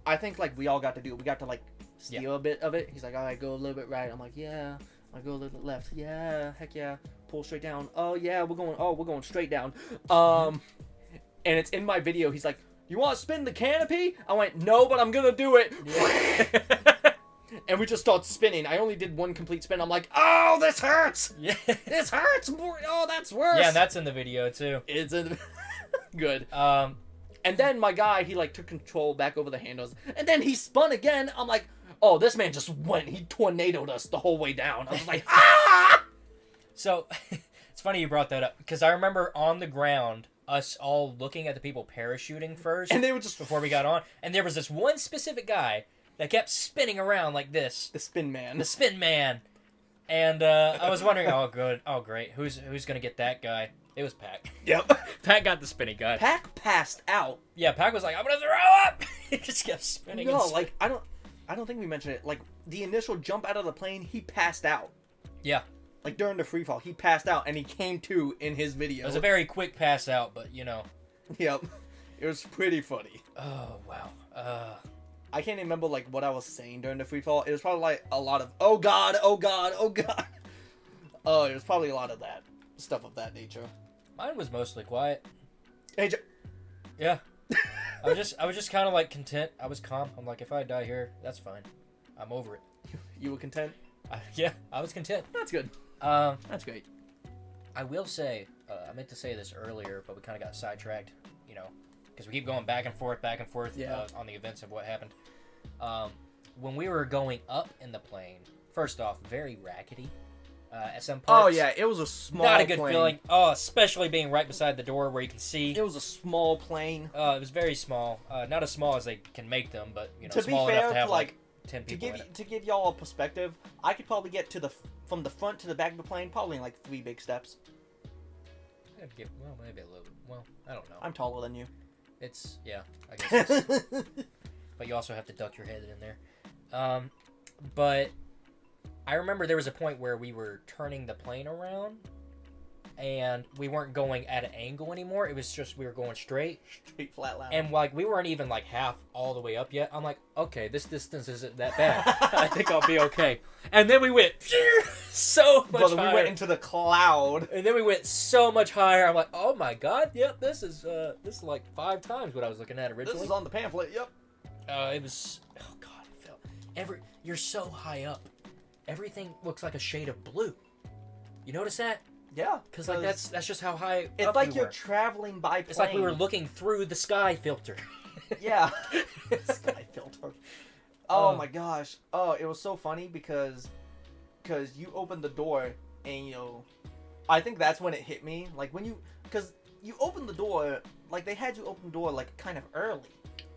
I think like we all got to do it. We got to like steer a bit of it. He's like, all right, go a little bit right. I'm like, yeah. I go a little bit left. Yeah, heck yeah. Pull straight down. Oh yeah, we're going straight down. And it's in my video. He's like, you want to spin the canopy? I went, no, but I'm gonna do it. Yeah. And we just start spinning. I only did one complete spin. I'm like, oh, this hurts. Yeah. This hurts more. Oh, that's worse. Yeah, and that's in the video too. It's in good. Um, And then my guy, he like took control back over the handles, and then he spun again. I'm like, oh, this man just went. He tornadoed us the whole way down. I was like, ah! so it's funny you brought that up because I remember on the ground us all looking at the people parachuting first, And they were just before we got on, and there was this one specific guy that kept spinning around like this, the spin man. the spin man, and I was wondering, oh good, oh great, who's gonna get that guy? It was Pac. Yep. Pac got the spinning guy. Pac passed out. Yeah, Pac was like, I'm gonna throw up. He just kept spinning. No, and like I don't think we mentioned it. Like the initial jump out of the plane, he passed out. yeah, Like during the free fall, he passed out and he came to in his video. it was a very quick pass out, but you know. Yep. It was pretty funny. Oh wow. I can't even remember like what I was saying during the free fall. It was probably like a lot of oh god, oh god, oh god. Oh, it was probably a lot of that stuff of that nature. Mine was mostly quiet. Hey, Yeah. I was just kind of like content. I was calm. I'm like, if I die here, that's fine. I'm over it. you were content? Yeah, I was content. That's good. Um, That's great. I will say, I meant to say this earlier, but we kind of got sidetracked, you know, because we keep going back and forth, Yeah. on the events of what happened. When we were going up in the plane, first off, very rackety. At some parts. Oh yeah, it was a small Not a good plane. feeling. Oh, especially being right beside the door where you can see. It was a small plane. It was very small. Not as small as they can make them, but you know, To be small fair, enough to have like, 10 people in it. To give y'all a perspective, I could probably get to from the front to the back of the plane probably in like 3 big steps. Well, maybe a little. Well, I don't know. I'm taller than you. It's yeah, I guess. It's, but you also have to duck your head in there. But I remember there was a point where we were turning the plane around, and we weren't going at an angle anymore. It was just we were going straight. Straight flat line. And like we weren't even like half all the way up yet. I'm like, okay, this distance isn't that bad. I think I'll be okay. And then we went so much Brother, higher. we went into the cloud. And then we went so much higher. I'm like, oh my god, yep, this is like 5 times what I was looking at originally. This is on the pamphlet. Yep. It was oh god, it felt you're so high up. Everything looks like a shade of blue. You notice that? Yeah. Because like that's just how high It's up like we you're were. traveling by plane. It's like we were looking through the sky filter. Yeah. Sky filter. Oh Oh. my gosh. Oh, it was so funny because you opened the door and I think that's when it hit me. Like because you opened the door, like they had you open the door like kind of early.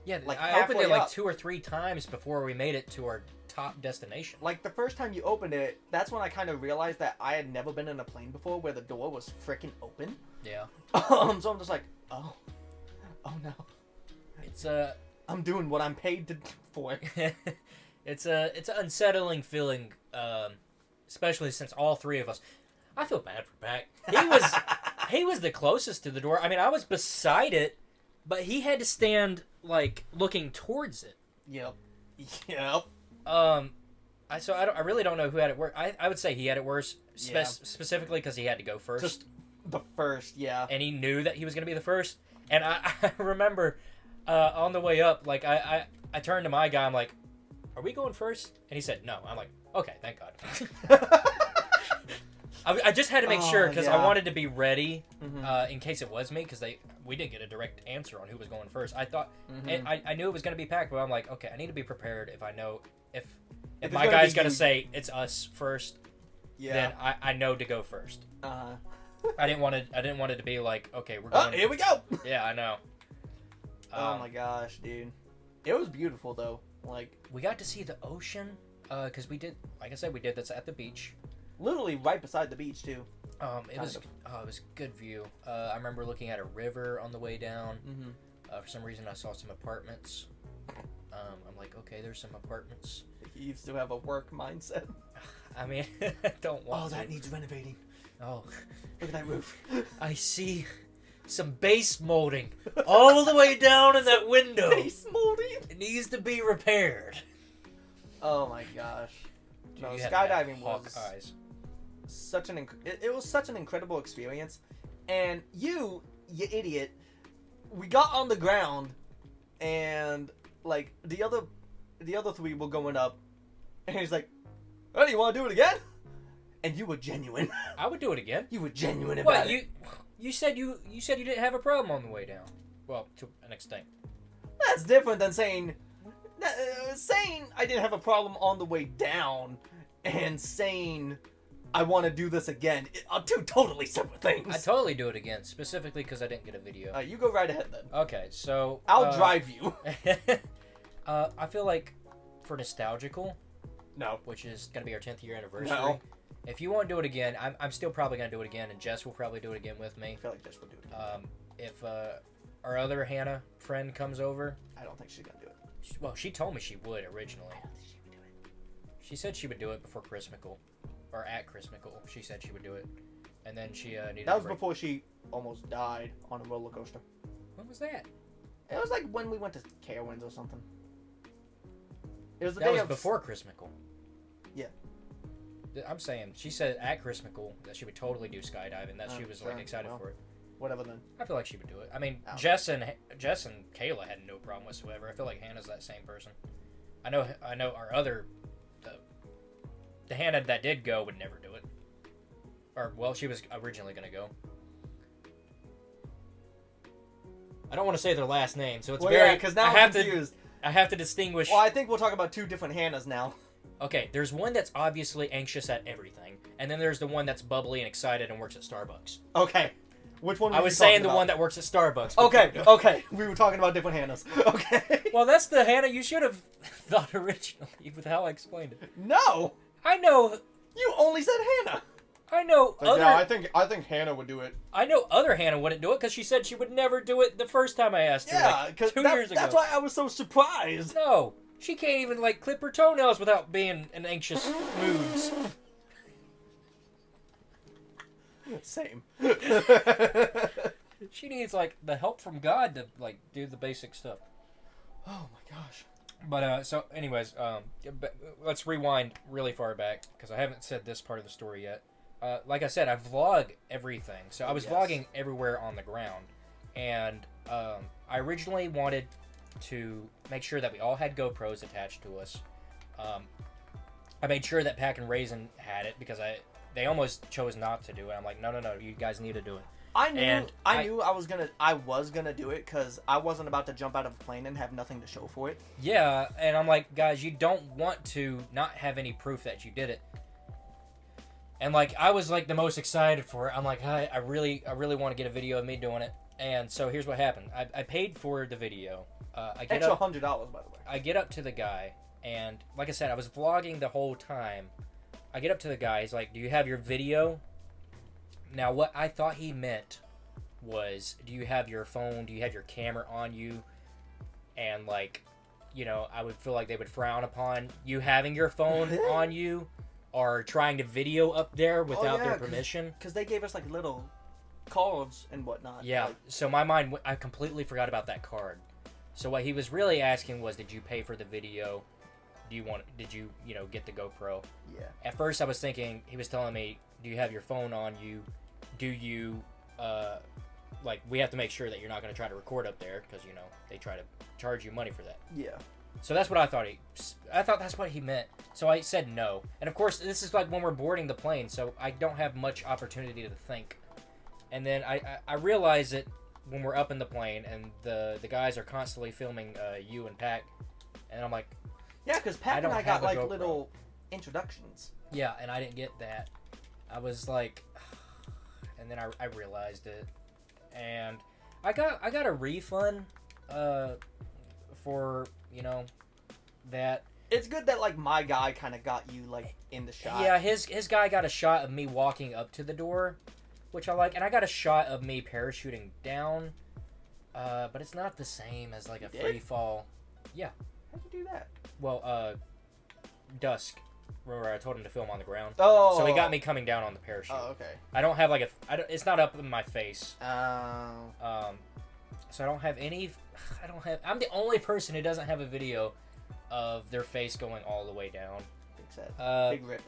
Yeah, Like, I opened it halfway like up. 2 or 3 times before we made it to our top destination. Like the first time you opened it, that's when I kind of realized that I had never been in a plane before where the door was freaking open. Yeah. So I'm just like, oh no, It's I'm doing what I'm paid for. it's an unsettling feeling, especially since all 3 of us. I feel bad for Pac. He was the closest to the door. I mean, I was beside it, but he had to stand like looking towards it. Yep. I really don't know who had it worse. I would say he had it worse, Yeah. specifically because he had to go first. Just the first, yeah. And he knew that he was going to be the first. And I remember on the way up, like I turned to my guy, I'm like, "Are we going first?" And he said, "No." I'm like, "Okay, thank God." I just had to make sure because I yeah. wanted to be ready Mhm. in case it was me because we didn't get a direct answer on who was going first. I thought Mhm. and I knew it was going to be Pac, but I'm like, okay, I need to be prepared if I know if it's my gonna guy's be going to you- say it's us first, Yeah. then I know to go first. I didn't want it to be like, okay, we're Oh, going. here we go. Yeah, I know. Oh my gosh, dude. It was beautiful though. Like We got to see the ocean because we did, like I said, we did this at the beach. literally right beside the beach too. It was good view. I remember looking at a river on the way down. Mm-hmm. For some reason, I saw some apartments. I'm like, okay, there's some apartments. He used to have a work mindset. I mean, I don't want. Oh, that to. needs renovating. Oh, Look at that roof. I see some base molding all the way down in that window. Base molding. It needs to be repaired. Oh my gosh. Dude, No, you had to have skydiving hawk was eyes. such an it was such an incredible experience. And you idiot, we got on the ground and like the other three were going up, and he's like, "Oh, do you want to do it again?" And you were genuine. I would do it again. You were genuine about What it. you said you didn't have a problem on the way down. Well, to an extent. That's different than saying I didn't have a problem on the way down, and saying I want to do this again are two totally separate things. I'd totally do it again, specifically because I didn't get a video. You go right ahead then. Okay, so I'll drive you. I feel like for nostalgical, No. which is gonna be our 10th year anniversary. No. If you want to do it again, I'm still probably gonna do it again, and Jess will probably do it again with me. I feel like Jess would do it again. If our other Hannah friend comes over, I don't think she's gonna do it. well, she told me she would originally. She said she would do it before Christmas-mickle, or at Christmas-mickle. She said she would do it, and then she needed. That a was break. before she almost died on a roller coaster. When was that? It was like when we went to Carowinds or something. It was the That day was of before Christmas-mickle. Yeah. I'm saying she said at Christmas-mickle that she would totally do skydiving. That she was like sure. excited Well. for it. Whatever then. I feel like she would do it. I mean, Oh. Jess and Kayla had no problem whatsoever. I feel like Hannah's that same person. I know our other the Hannah that did go would never do it. Or well, she was originally gonna go. I don't want to say their last name, so it's very. because now I I'm have confused. I have to distinguish. Well, I think we'll talk about two different Hannahs now. Okay, there's one that's obviously anxious at everything, and then there's the one that's bubbly and excited and works at Starbucks. Okay. Which one were I you was saying talking the about? one that works at Starbucks. Okay. We were talking about different Hannahs. Okay. Well, that's the Hannah you should have thought originally with how I explained it. No! I know You only said Hannah! other. Yeah, I think Hannah would do it. I know other Hannah wouldn't do it because she said she would never do it the first time I asked her. Yeah, like, because 2 years ago. that's why I was so surprised. No, she can't even like clip her toenails without being in anxious moods. Same. She needs like the help from God to like do the basic stuff. Oh my gosh. But so anyways, let's rewind really far back because I haven't said this part of the story yet. Like I said, I vlog everything, so I was Yes. vlogging everywhere on the ground, and I originally wanted to make sure that we all had GoPros attached to us. I made sure that Pack and Raisin had it because they almost chose not to do it. I'm like, no, you guys need to do it. I knew And I knew I was gonna do it because I wasn't about to jump out of a plane and have nothing to show for it. Yeah, and I'm like, guys, you don't want to not have any proof that you did it. And like, I was like the most excited for it. I'm like, I really want to get a video of me doing it. And so here's what happened. I paid for the video. I get Extra up. $100, by the way. I get up to the guy, and like I said, I was vlogging the whole time. I get up to the guy. He's like, "Do you have your video?" Now, what I thought he meant was, "Do you have your phone? Do you have your camera on you?" And like, you know, I would feel like they would frown upon you having your phone on you or trying to video up there without yeah, their 'cause- permission. Because they gave us like little cards and whatnot. Yeah, Like, so my mind, I completely forgot about that card. So what he was really asking was, did you pay for the video? Did you get the GoPro? yeah. At first I was thinking, he was telling me, do you have your phone on you? Do you, like, we have to make sure that you're not going to try to record up there because, they try to charge you money for that. Yeah. So that's what I thought that's what he meant. So I said no. And of course, this is like when we're boarding the plane, so I don't have much opportunity to think. And then I realize it when we're up in the plane and the guys are constantly filming you and Pac, and I'm like, Yeah, because Pat and don't I have got a like GoPro. little introductions. yeah, and I didn't get that. I was like, and then I realized it, and I got a refund for that. It's good that like my guy kind of got you like in the shot. Yeah, his guy got a shot of me walking up to the door, which I like, and I got a shot of me parachuting down, but it's not the same as like a You did? free fall. How'd you do that? Well, Dusk, remember I told him to film on the ground, Oh. so he got me coming down on the parachute. Oh, okay. I don't have like it's not up in my face, Oh. so I don't have any. I'm the only person who doesn't have a video of their face going all the way down. Big set. Big rip.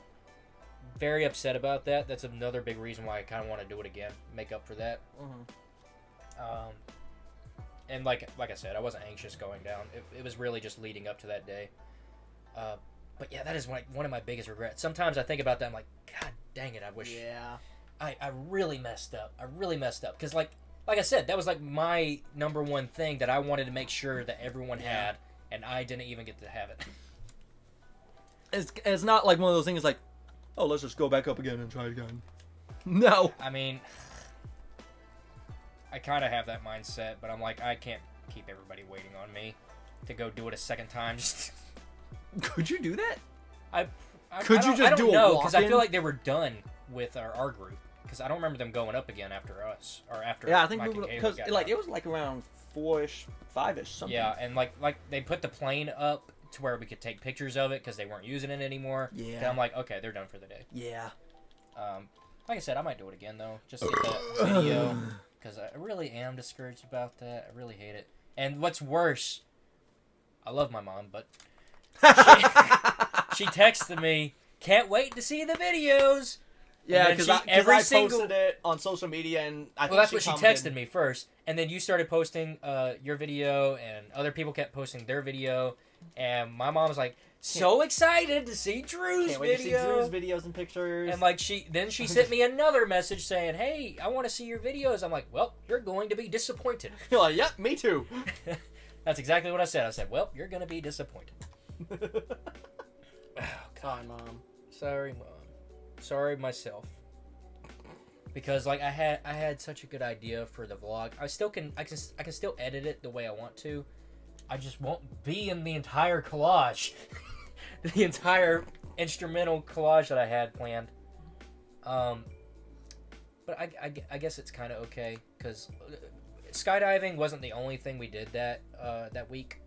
Very upset about that. That's another big reason why I kind of want to do it again, make up for that. Mm-hmm. and like I said, I wasn't anxious going down. It was really just leading up to that day. But yeah, that is one of my biggest regrets. Sometimes I think about that. I'm like, God dang it! I wish. Yeah. I really messed up. I really messed up because like I said, that was like my number one thing that I wanted to make sure that everyone had, and I didn't even get to have it. It's not like one of those things like, oh, let's just go back up again and try it again. No. I mean, I kind of have that mindset, but I'm like, I can't keep everybody waiting on me to go do it a second time. Just Could you do that? Could you just do a no, because I walk-in? feel like they were done with our group. Because I don't remember them going up again after us or after. Yeah, I think Mike and Caleb because got like out. it was like around 4-ish, 5-ish something. Yeah, and like they put the plane up to where we could take pictures of it because they weren't using it anymore. Yeah. And I'm like, okay, they're done for the day. Yeah. Like I said, I might do it again though, just to get that video because I really am discouraged about that. I really hate it. And what's worse, I love my mom, but she texted me, "Can't wait to see the videos." Yeah, And because then I every posted it on social media, and I think Well, that's what she commented. texted me first, and then you started posting your video, and other people kept posting their video, and my mom was like, "So excited to see Drew's Can't wait to see video." Drew's videos and pictures. And like she sent me another message saying, "Hey, I want to see your videos." I'm like, "Well, you're going to be disappointed." You're like, yep, me too. That's exactly what I said. I said, "Well, you're going to be disappointed." Sorry, Mom. Sorry, Mom. Sorry myself. Because like I had such a good idea for the vlog. I can still edit it the way I want to. I just won't be in the entire collage. The entire instrumental collage that I had planned. But I guess it's kind of okay because skydiving wasn't the only thing we did that week.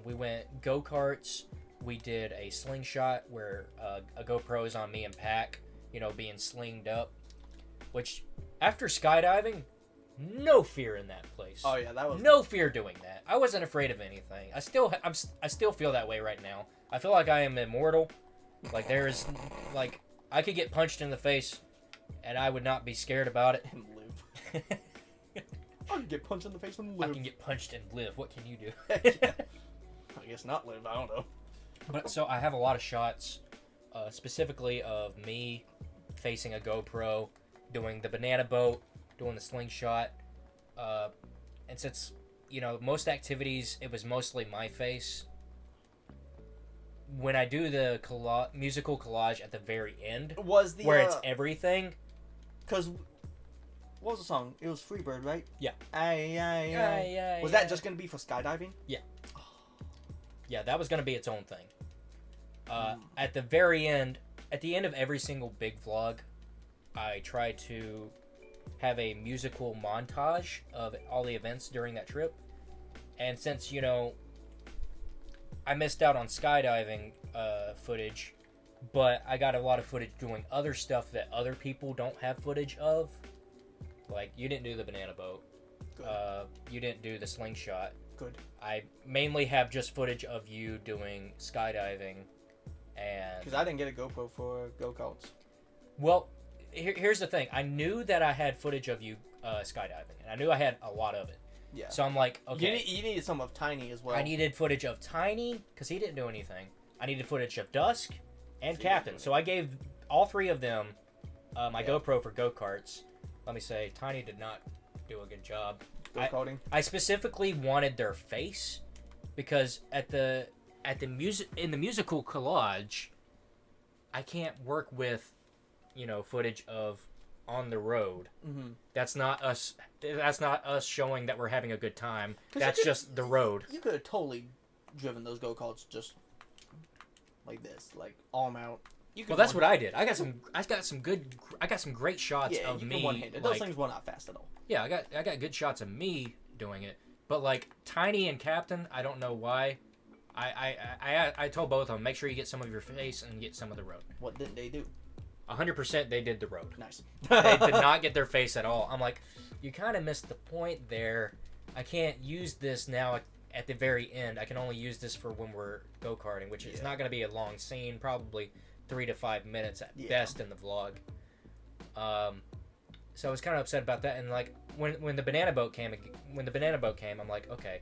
We went go-karts. We did a slingshot where a GoPro is on me and Pac, being slinged up. Which, after skydiving, no fear in that place. Oh yeah, that was No fear doing that. I wasn't afraid of anything. I still feel that way right now. I feel like I am immortal. Like like I could get punched in the face, and I would not be scared about it. and live. I can get punched in the face and I live. can get punched and live. What can you do? I guess not live. I don't know. But so I have a lot of shots, specifically of me facing a GoPro, doing the banana boat, doing the slingshot, and since most activities it was mostly my face. When I do the musical collage at the very end, Was the where it's everything, because what was the song? It was Freebird, right? Yeah. Was that just gonna be for skydiving? Yeah, that was gonna be its own thing. At the very end, at the end of every single big vlog, I try to have a musical montage of all the events during that trip. And since, I missed out on skydiving footage, but I got a lot of footage doing other stuff that other people don't have footage of. Like, you didn't do the banana boat. Good. You didn't do the slingshot. Good. I mainly have just footage of you doing skydiving. And Because I didn't get a GoPro for go-karts. well, here's the thing. I knew that I had footage of you skydiving, and I knew I had a lot of it. Yeah. So I'm like, okay. You needed some of Tiny as well. I needed footage of Tiny, because he didn't do anything. I needed footage of Dusk and So you Captain. didn't do So I gave all three of them my Yeah. GoPro for go-karts. Let me say, Tiny did not do a good job. Go-karting. I specifically wanted their face, because in the musical collage, I can't work with, footage of on the road. Mm-hmm. That's not us showing that we're having a good time. 'Cause That's you could- just the road. You could have totally driven those go-karts just like this, like arm out. Well, that's what I did. I got some great shots Yeah, of you me. can one-handed. Those things were not fast at all. Yeah, I got good shots of me doing it. But like Tiny and Captain, I don't know why. I told both of them, make sure you get some of your face and get some of the road. What didn't they do? 100% they did the road. Nice. They did not get their face at all. I'm like, you kind of missed the point there. I can't use this now at the very end. I can only use this for when we're go-karting, which is not going to be a long scene, probably 3 to 5 minutes at best in the vlog. So I was kind of upset about that. And like when the banana boat came, I'm like, okay,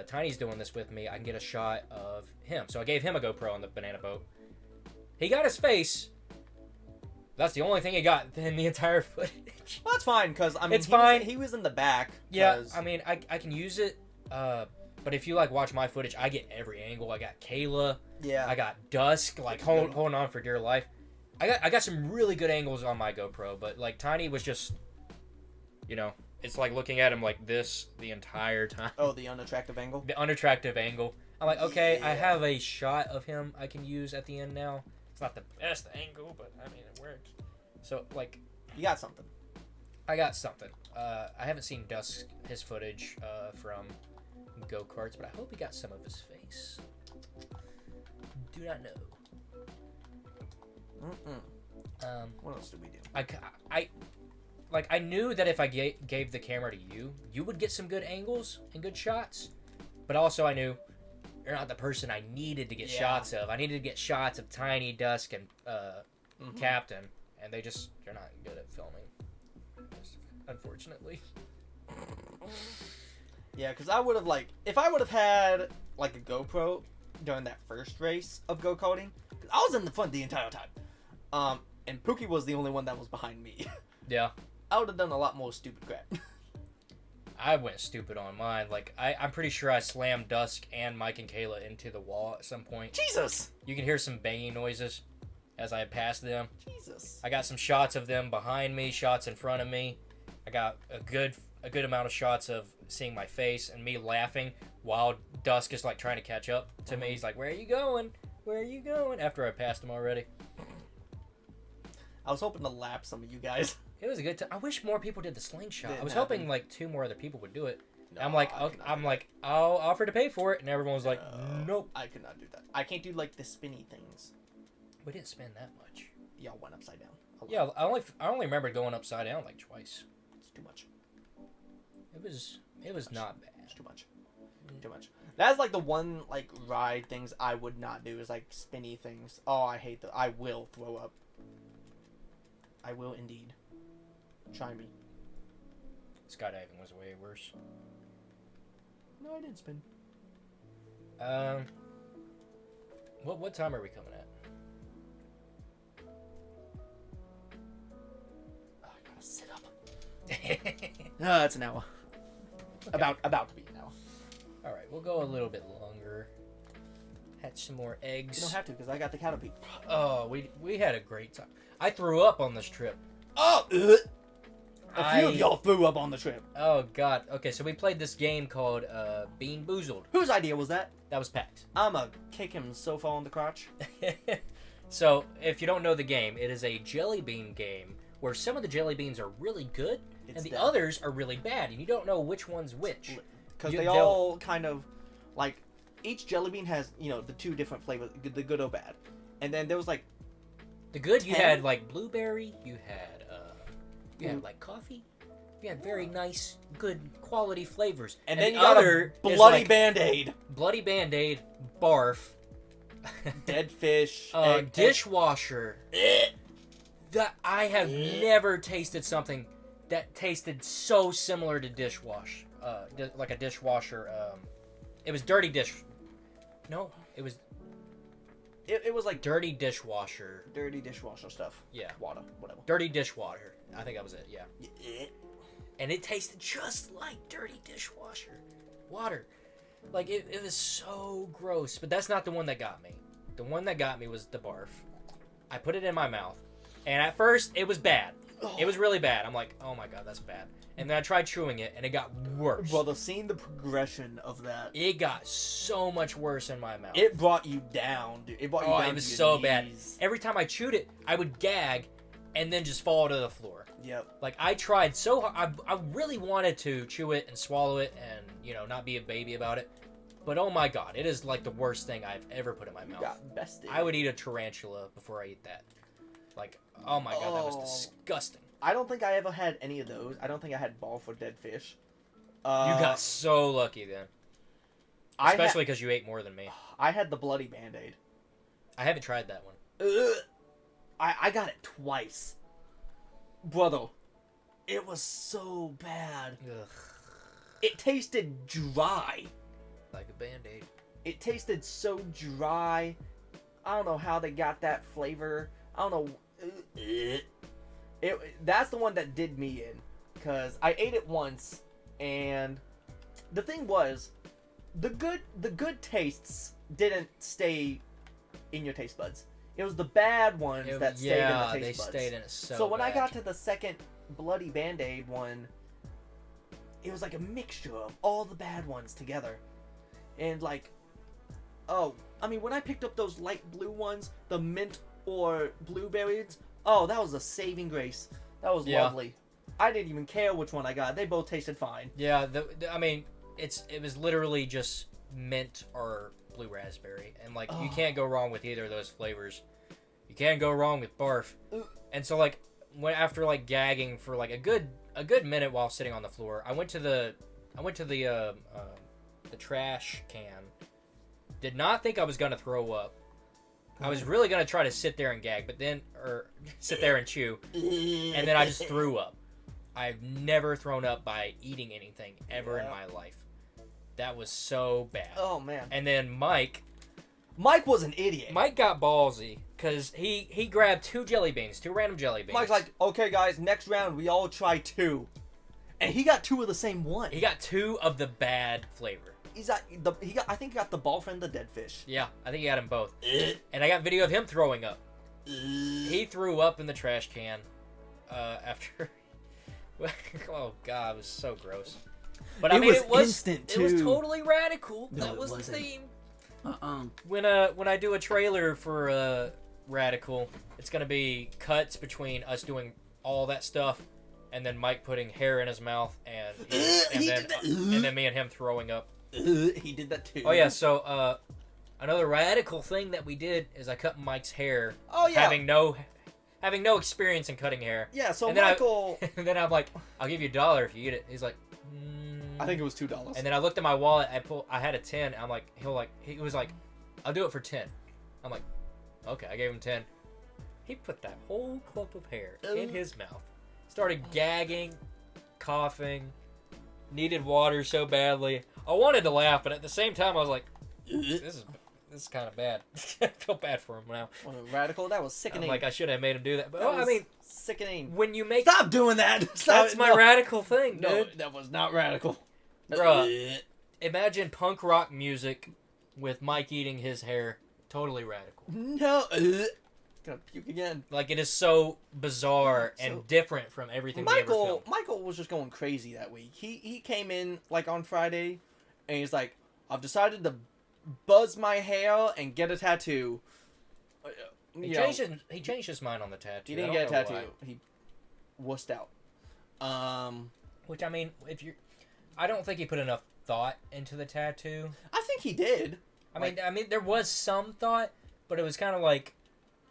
Tiny's doing this with me. I can get a shot of him. So I gave him a GoPro on the banana boat. He got his face. That's the only thing he got in the entire footage. Well, that's fine, because, I mean, It's fine. He was in the back. Yeah, 'cause- I mean, I can use it. But if you like watch my footage, I get every angle. I got Kayla. Yeah. I got Dusk. Like holding on for dear life. I got some really good angles on my GoPro, but like Tiny was just, you know, it's like looking at him like this the entire time. Oh, the unattractive angle? The unattractive angle. I'm like, okay, I Yeah. have a shot of him I can use at the end now. It's not the best angle, but I mean it works. So like, You got something. I got something. I haven't seen Dusk his footage from go-karts, but I hope he got some of his face. Do not know. What else did we do? I knew that if I gave the camera to you, you would get some good angles and good shots. But also I knew you're not the person I needed to get Yeah. shots of. I needed to get shots of Tiny, Dusk, and Captain, and they're not good at filming, unfortunately. Yeah, because I would have, like, if I would have had, like, a GoPro during that first race of go-karting, 'cause I was in the front the entire time. And Pookie was the only one that was behind me. Yeah. I would have done a lot more stupid crap. I went stupid on mine. Like, I'm pretty sure I slammed Dusk and Mike and Kayla into the wall at some point. Jesus! You can hear some banging noises as I passed them. Jesus. I got some shots of them behind me, shots in front of me. I got a good amount of shots of seeing my face and me laughing while Dusk is like trying to catch up to me. He's like, "Where are you going? Where are you going?" After I passed him already. I was hoping to lap some of you guys. It was a good time. I wish more people did the slingshot. Didn't I was happen. hoping like 2 more other people would do it. No, I'm like, I okay, could not do that. I'll offer to pay for it, and everyone was like, nope. I could not do that. I can't do, like, the spinny things. We didn't spend that much. Y'all went upside down. A lot. Yeah, I only remember going upside down like twice. It's too much. It was not bad. It's too much. Too much. That's, like, the one, like, ride things I would not do is, like, spinny things. Oh, I hate that. I will throw up. I will indeed. Try me. Skydiving was way worse. No, I didn't spin. What time are we coming at? Oh, I gotta sit up. That's an hour. Okay. About to be an hour. All right, we'll go a little bit longer. Hatch some more eggs. You don't have to because I got the Caterpie. Oh, we had a great time. I threw up on this trip. Oh! A few of y'all threw up on the trip. Oh God. Okay, so we played this game called Bean Boozled. Whose idea was that? That was Pat's. I'ma kick him so far in the crotch. So, if you don't know the game, it is a jelly bean game where some of the jelly beans are really good It's and the that. others are really bad, and you don't know which one's which. Because You- they they'll- all kind of, like, each jelly bean has, you know, the two different flavors, the good or bad. And then there was, like, The good, you 10? had like blueberry, you had like coffee, you had very nice, good quality flavors. and then the you got other a is, bloody like, Band-Aid. bloody Band-Aid, barf, Dead fish. dishwasher. Eh. That I have never tasted something that tasted so similar to dishwash. Like a dishwasher. It was dirty dish. No, it was It was like dirty dishwasher. dirty dishwasher stuff. Yeah, Water, whatever. dirty dishwater. I think that was it. Yeah, Eh. and it tasted just like dirty dishwasher water. Like it was so gross. But that's not the one that got me. The one that got me was the barf. I put it in my mouth, and at first it was bad. It was really bad. I'm like, oh my God, that's bad. And then I tried chewing it, and it got worse. Brother, seeing the progression of that, It got so much worse in my mouth. it brought you down, dude. It brought you Oh, down it was to your so bad. knees. Every time I chewed it, I would gag, and then just fall to the floor. Yep. Like I tried so hard. I really wanted to chew it and swallow it, and not be a baby about it. But oh my God, it is like the worst thing I've ever put in my You mouth. got bested. I would eat a tarantula before I eat that. Like, oh my God, that was Oh. disgusting. I don't think I ever had any of those. I don't think I had ball for dead fish. You got so lucky then. Especially because you ate more than me. I had the bloody Band-Aid. I haven't tried that one. I got it twice. Brother, It was so bad. Ugh, It tasted dry. like a Band-Aid. It tasted so dry. I don't know how they got that flavor. I don't know. That's the one that did me in, because I ate it once, and the thing was, the good tastes didn't stay in your taste buds. It was the bad ones that stayed in the taste buds. they stayed in it So when I got to the second Bloody Band-Aid one, it was like a mixture of all the bad ones together. And like, oh, I mean, when I picked up those light blue ones, the mint or blueberries, oh, that was a saving grace. That was lovely. I didn't even care which one I got. They both tasted fine. Yeah, I mean, it was literally just mint or blue raspberry, and like you can't go wrong with either of those flavors. You can't go wrong with barf. And so like after like gagging for like a good minute while sitting on the floor, I went to the trash can. Did not think I was gonna throw up. I was really gonna try to sit there and gag, or sit there and chew, and then I just threw up. I've never thrown up by eating anything ever in my life. That was so bad. Oh man. And then Mike was an idiot. Mike got ballsy because he grabbed two random jelly beans. Mike's like, okay guys, next round we all try 2. And he got 2 of the same one. He got 2 of the bad flavor. I think he got the ball friend, the dead fish. Yeah, I think he got them both. And I got video of him throwing up. He threw up in the trash can after. Oh god, it was so gross. But I mean, it was instant It was too. totally radical. No, that it was wasn't. the theme. Uh-uh. When I do a trailer for Radical, it's gonna be cuts between us doing all that stuff, and then Mike putting hair in his mouth, and then me and him throwing up. He did that too. Oh yeah, so another radical thing that we did is I cut Mike's hair. Oh yeah. Having no experience in cutting hair. Yeah. So And then Michael, And then I'm like, I'll give you $1 if you eat it. He's like, I think it was $2. And then I looked at my wallet. I had a 10. I'm like, he was like, I'll do it for 10. I'm like, okay. I gave him 10. He put that whole clump of hair in his mouth. Started gagging, coughing, needed water so badly. I wanted to laugh, but at the same time, I was like, this is kind of bad. I feel bad for him now. Well, radical. That was sickening. I'm like, I should have made him do that. But That I was mean, sickening. when you make Stop doing that. that's my radical thing, No, dude. that was not radical. Bruh. Imagine punk rock music with Mike eating his hair. Totally radical. No. Gonna puke again. Like, it is so bizarre and So- different from everything we ever filmed. Michael was just going crazy that week. He came in like on Friday, and he's like, "I've decided to buzz my hair and get a tattoo." He changed his mind on the tattoo. He didn't I get a don't know tattoo. why. He wussed out. Which, I mean, I don't think he put enough thought into the tattoo. I think he did. I mean, there was some thought, but it was kind of like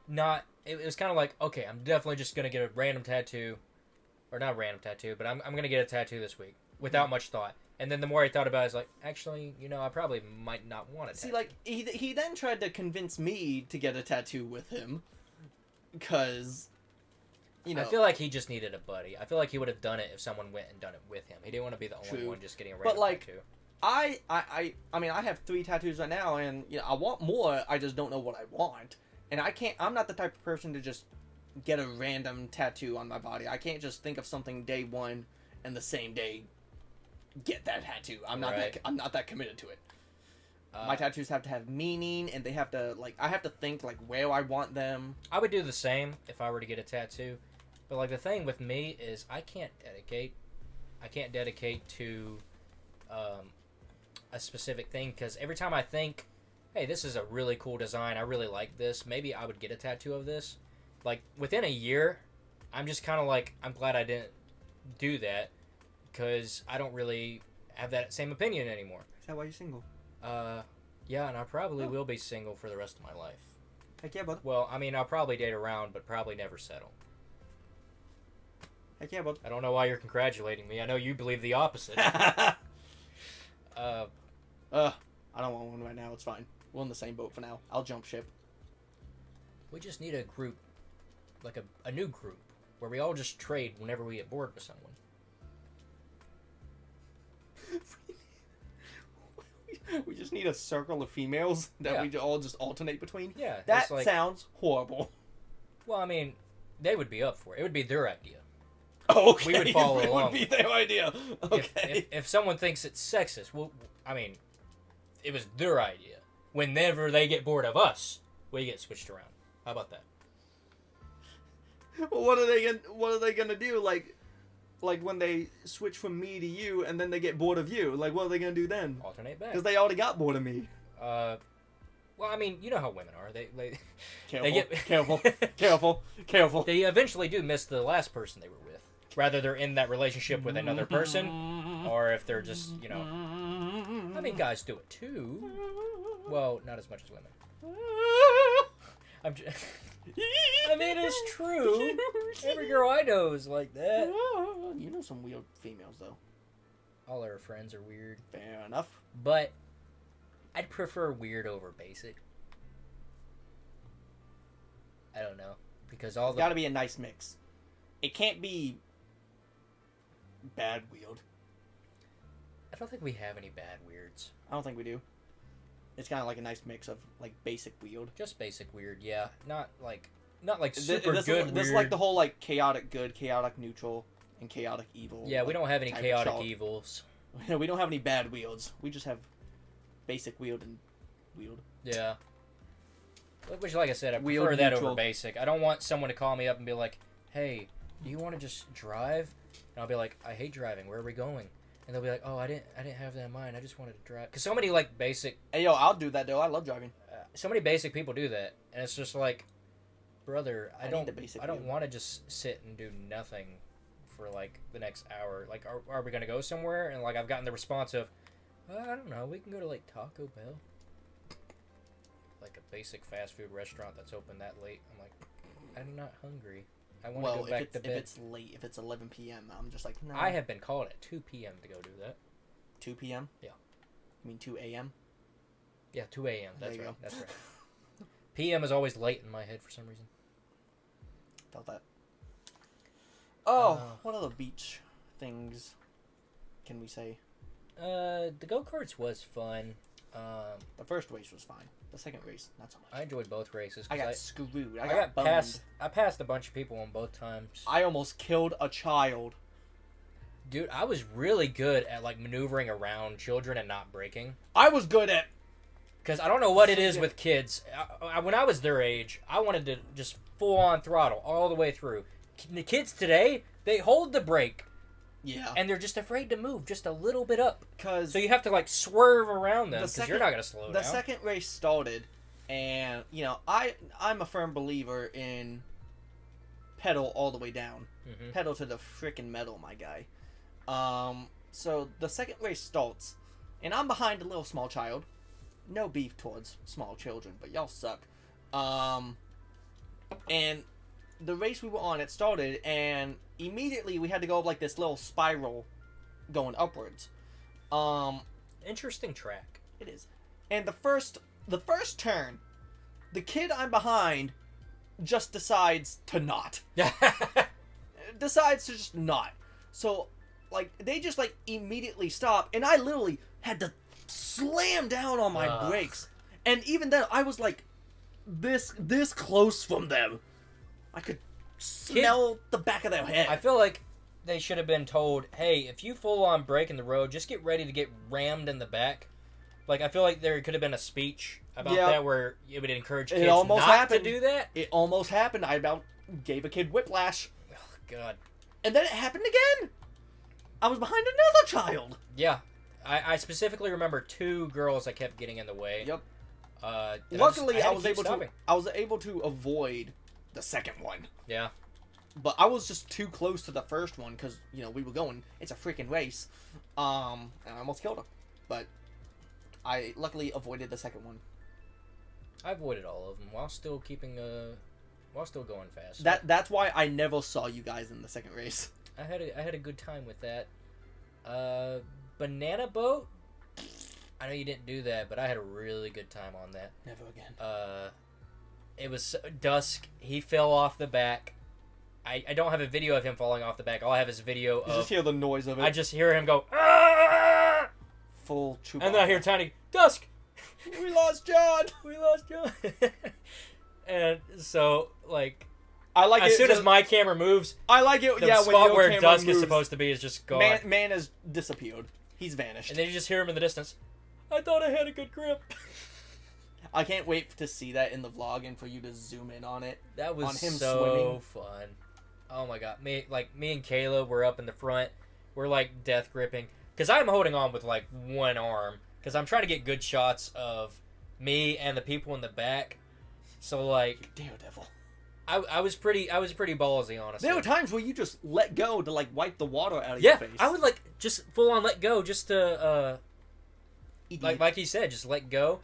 not. It was kind of like, okay, I'm definitely just gonna get a random tattoo, or not a random tattoo, but I'm gonna get a tattoo this week without much thought. And then the more I thought about it, I was like, actually, I probably might not want it. See, like he then tried to convince me to get a tattoo with him, because, I feel like he just needed a buddy. I feel like he would have done it if someone went and done it with him. He didn't want to be the only True. one just getting a random like, tattoo. I mean, I have 3 tattoos right now, and I want more. I just don't know what I want, and I'm not the type of person to just get a random tattoo on my body. I can't just think of something day one and the same day get that tattoo. I'm not that committed to it. My tattoos have to have meaning, and they have to I have to think where I want them. I would do the same if I were to get a tattoo, but the thing with me is I can't dedicate to a specific thing, because every time I think, hey, this is a really cool design, I really like this, maybe I would get a tattoo of this, within a year, I'm just kind of I'm glad I didn't do that, because I don't really have that same opinion anymore. Is that why you're single? Yeah, and I probably will be single for the rest of my life. Heck yeah, bud. Well, I mean, I'll probably date around, but probably never settle. Heck yeah, bud. I don't know why you're congratulating me. I know you believe the opposite. I don't want one right now. It's fine. We're in the same boat for now. I'll jump ship. We just need a group, a new group, where we all just trade whenever we get bored with someone. We just need a circle of females that Yeah. we all just alternate between. Yeah, That it's like, sounds horrible. well, I mean, they would be up for it. It would be their idea. Oh, okay. We would follow it along. would be their idea. If, Okay. if someone thinks it's sexist, well, I mean, it was their idea. Whenever they get bored of us, we get switched around. How about that? Well, what are they gonna do? Like when they switch from me to you, and then they get bored of you. Like, what are they gonna do then? Alternate back. Because they already got bored of me. Well, I mean, you know how women are. They Careful, get- careful, careful, careful. they eventually do miss the last person they were with. Rather they're in that relationship with another person, or if they're just, you know. I mean, guys do it too. Well, not as much as women. I'm just, I mean, it's true. Every girl I know is like that. You know some weird females, though. All our friends are weird. Fair enough. But I'd prefer weird over basic. I don't know. Because all It's the... got to be a nice mix. It can't be bad weird. I don't think we have any bad weirds. I don't think we do. It's kind of like a nice mix of like basic weird. Just basic weird, yeah. Not like This super is- good This is weird. like the whole like chaotic good, chaotic neutral, and chaotic evil. Yeah, we like, don't have any type of chaotic chart. evils. We don't have any bad wields. We just have basic wield and wield. Yeah. Which, like I said, I Wheel prefer that neutral. over basic. I don't want someone to call me up and be like, "Hey, do you want to just drive?" And I'll be like, "I hate driving. Where are we going?" And they'll be like, "Oh, I didn't have that in mind. I just wanted to drive." Because so many like basic, Hey, yo, I'll do that though. I love driving. so many basic people do that, and it's just like, brother, I need the basic I don't wheel. want to just sit and do nothing for like the next hour. Like, are we gonna go somewhere? And like, I've gotten the response of, I don't know. We can go to like Taco Bell, like a basic fast food restaurant that's open that late. I'm like, I'm not hungry. I want to Well, go back to if bed. it's late, if it's 11 p.m., I'm just like, no. I have been called at 2 p.m. to go do that. 2 p.m. Yeah. You mean 2 a.m.? Yeah, 2 a.m. That's There you right. go. That's right. p.m. is always late in my head for some reason. Felt that. Oh, Uh, what other beach things can we say? The go karts was fun. The first race was fine. The second race, not so much. I enjoyed both races. I 'cause got screwed. I I got got bummed. passed. I passed a bunch of people on both times. I almost killed a child. Dude, I was really good at like maneuvering around children and not braking. I was good at. Because I don't know what it is with kids. When I was their age, I wanted to just full on throttle all the way through. The kids today, they hold the brake Yeah. and they're just afraid to move just a little bit up. Because So you have to like swerve around them The because you're second- not gonna slow the down. second race started, and you know I'm a firm believer in pedal all the way down, hmm pedal to the freaking metal, my guy. So the second race starts, and I'm behind a little small child. No beef towards small children, but y'all suck. And the race we were on, it started, and immediately we had to go up like this little spiral, going upwards. Interesting track. It is. And the first turn, the kid I'm behind just decides to not. Decides to just not. So like they just like immediately stop, and I literally had to slam down on my Ugh. brakes. And even then I was like this close from them. I could smell the back of their head. I feel like they should have been told, hey, if you full on brake in the road, just get ready to get rammed in the back. Like, I feel like there could have been a speech about Yeah. that where it would encourage It kids almost not happened. to do that. It almost happened. I about gave a kid whiplash. Oh, God. And then it happened again. I was behind another child. Yeah. I specifically remember two girls that kept getting in the way. Yep. I Luckily, had I to was keep able stopping. to. I was able to avoid the second one, Yeah. but I was just too close to the first one because we were going. It's a freaking race, and I almost killed him, but I luckily avoided the second one. I avoided all of them while still keeping while still going fast. That's why I never saw you guys in the second race. I had a good time with that. Banana boat. I know you didn't do that, but I had a really good time on that. Never again. It was dusk. He fell off the back. I don't have a video of him falling off the back. All I have is a video You just of. hear the noise of it. I just hear him go. "Ah!" Full Chewbacca. And then I hear Tiny Dusk. We lost John. We lost John. And so like I like as it. soon as just- my camera moves, I like it. the Yeah, when spot your where camera Dusk moves, is supposed to be is just gone. man has disappeared. He's vanished. And then you just hear him in the distance. I thought I had a good grip. I can't wait to see that in the vlog and for you to zoom in on it. That was On him so swimming. fun. Oh my god. Me and Kayla were up in the front. We're like death gripping. Because I'm holding on with like one arm. Because I'm trying to get good shots of me and the people in the back. So like Daredevil. I was pretty ballsy, honestly. There were times where you just let go to like wipe the water out of Yeah, your face. I would like just full on let go just to Idiot. like he said, just let go.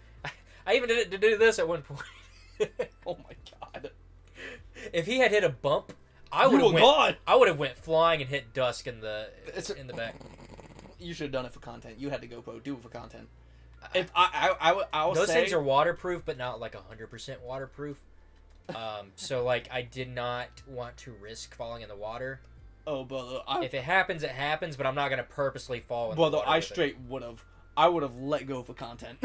I even did it to do this at one point. Oh my god. If he had hit a bump, I You would were have went. gone. I would have went flying and hit Dusk in the back. You should have done it for content. You had the GoPro. Do it for content. If I'll Those say, things are waterproof, but not like 100% waterproof. So like I did not want to risk falling in the water. Oh, brother. If it happens, it happens. But I'm not gonna purposely fall in the Brother, water. I with it. straight would have. I would have let go for content.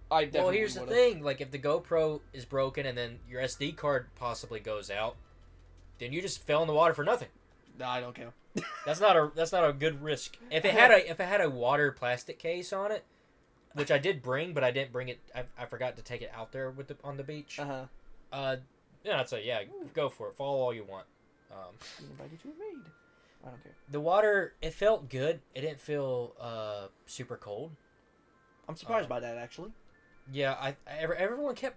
I definitely Well, here's the would've. thing: like if the GoPro is broken and then your SD card possibly goes out, then you just fell in the water for nothing. Nah, I don't care. That's not a good risk. If it had a water plastic case on it, which I did bring, but I didn't bring it. I forgot to take it out there on the beach. Yeah, I'd say yeah, go for it. Fall all you want. You invited to a raid. I don't care. The water, it felt good. It didn't feel super cold. I'm surprised by that actually. Yeah, everyone kept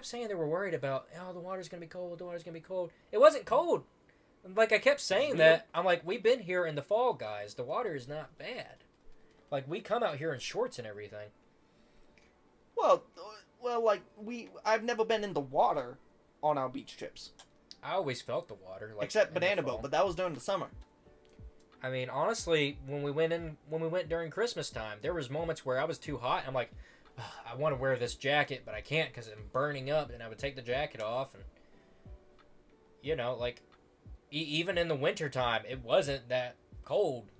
saying they were worried about, oh, the water's gonna be cold. The water's gonna be cold. It wasn't cold. Like I kept saying that. I'm like, we've been here in the fall, guys. The water is not bad. Like we come out here in shorts and everything. Well, like I've never been in the water on our beach trips, I always felt the water, like except in the Banana fall. Boat, but that was during the summer. I mean, honestly, when we went during Christmas time, there was moments where I was too hot. I'm like, "Ugh, I want to wear this jacket, but I can't because I'm burning up. And I would take the jacket off, and you know, like even in the winter time, it wasn't that cold.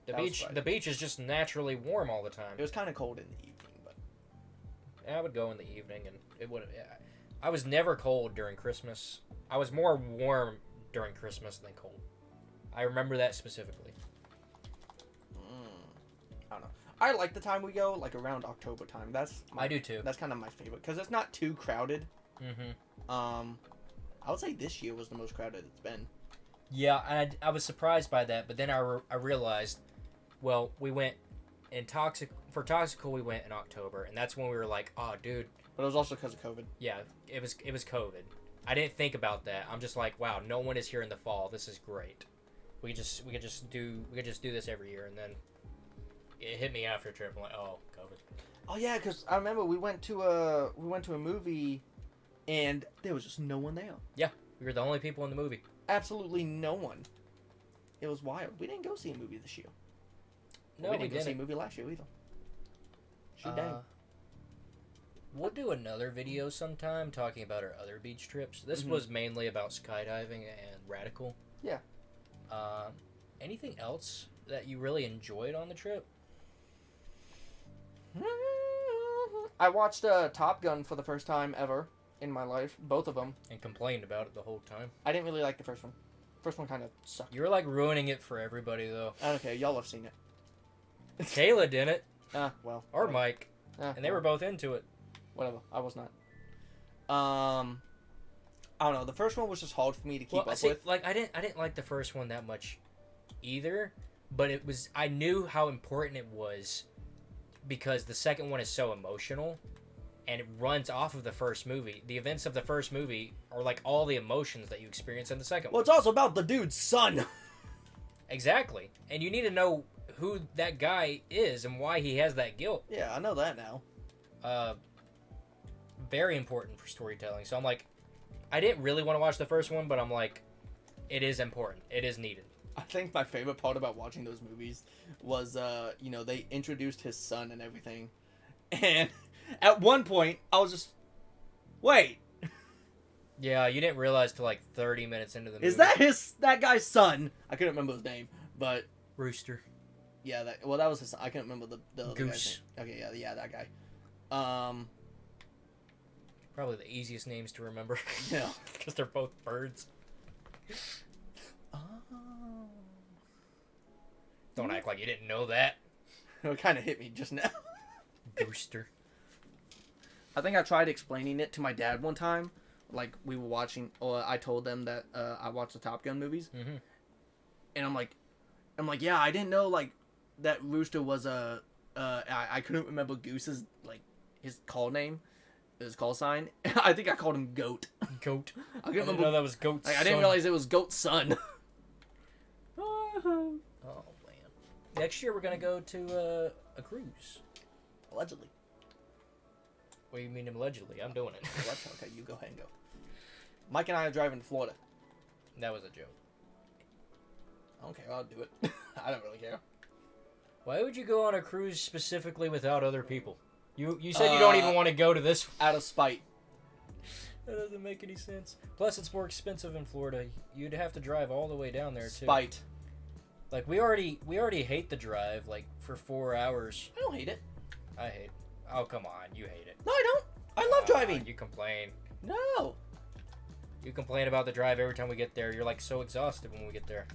That was right. The beach is just naturally warm all the time. It was kind of cold in the evening, but I would go in the evening, and it would. I was never cold during Christmas. I was more warm during Christmas than cold. I remember that specifically. I don't know. I like the time we go, like around October time. I do too. That's kind of my favorite because it's not too crowded. Mm-hmm. I would say this year was the most crowded it's been. Yeah, I was surprised by that, but then I realized, well, we went for Toxical we went in October, and that's when we were like, oh, dude. But it was also because of COVID. Yeah, it was COVID. I didn't think about that. I'm just like, wow, no one is here in the fall. This is great. We could just do this every year, and then it hit me after a trip. I'm like, oh, COVID. Oh yeah, because I remember we went to a movie, and there was just no one there. Yeah, we were the only people in the movie. Absolutely no one. It was wild. We didn't go see a movie this year. No, we didn't go see a movie last year either. Shoot dang. We'll do another video sometime talking about our other beach trips. This was mainly about skydiving and Radical. Yeah. Anything else that you really enjoyed on the trip? I watched Top Gun for the first time ever in my life, both of them. And complained about it the whole time. I didn't really like the first one. First one kind of sucked. You were like ruining it for everybody though. I don't care. Y'all have seen it. Kayla didn't, Well. or Mike, and and they were both into it. Whatever. I was not. I don't know. The first one was just hard for me to keep up with. Like I didn't like the first one that much either, but I knew how important it was because the second one is so emotional and it runs off of the first movie. The events of the first movie are like all the emotions that you experience in the second Well, one. it's also about the dude's son. Exactly. And you need to know who that guy is and why he has that guilt. Yeah, I know that now. Very important for storytelling. So I'm like, I didn't really want to watch the first one, but I'm like, it is important. It is needed. I think my favorite part about watching those movies was, they introduced his son and everything. And at one point, I was just, wait, Yeah, you didn't realize till like 30 minutes into the movie. Is that guy's son? I couldn't remember his name, but Rooster? yeah, that was his son. I couldn't remember the other Goose. guy's name. Okay, yeah, that guy. Probably the easiest names to remember. Yeah. Because they're both birds. Oh. Don't act like you didn't know that. It kind of hit me just now. Rooster. I think I tried explaining it to my dad one time. Like, we were watching, or I told them that I watched the Top Gun movies. Mm-hmm. And I'm like, yeah, I didn't know, like, that Rooster was a, I couldn't remember Goose's, like, his call name, his call sign. I think I called him Goat. Goat. I I couldn't didn't remember. know that was Goat's Like, I didn't son. realize it was Goat's son. Oh, man. Next year we're going to go to a cruise. Allegedly. What do you mean allegedly? I'm doing it. What? Okay, you go ahead and go. Mike and I are driving to Florida. That was a joke. I don't care. I'll do it. I don't really care. Why would you go on a cruise specifically without other people? You said you don't even want to go to this. Out of spite. That doesn't make any sense. Plus, it's more expensive in Florida. You'd have to drive all the way down there too. Spite. Like we already hate the drive like for 4 hours. I don't hate it. I hate. Oh come on, you hate it. No, I don't. I love driving. You complain. No. You complain about the drive every time we get there. You're like so exhausted when we get there.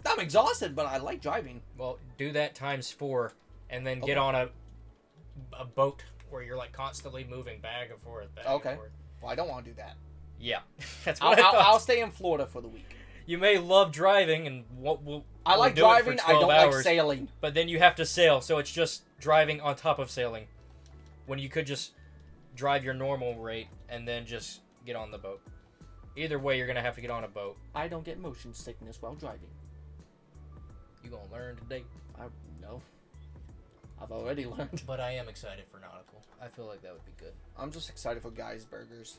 I'm exhausted, but I like driving. Well, do that times 4, and then get Okay. on a boat where you're like constantly moving back and forth. Back Okay. And forth. Well, I don't want to do that. Yeah, that's what I I'll thought. stay in Florida for the week. You may love driving and we'll I like do it for driving. I 12 don't hours, like sailing. But then you have to sail, so it's just driving on top of sailing. When you could just drive your normal rate and then just get on the boat. Either way, you're gonna have to get on a boat. I don't get motion sickness while driving. You gonna learn today. I no. I've already learned. But I am excited for nautical. I feel like that would be good. I'm just excited for Guy's Burgers.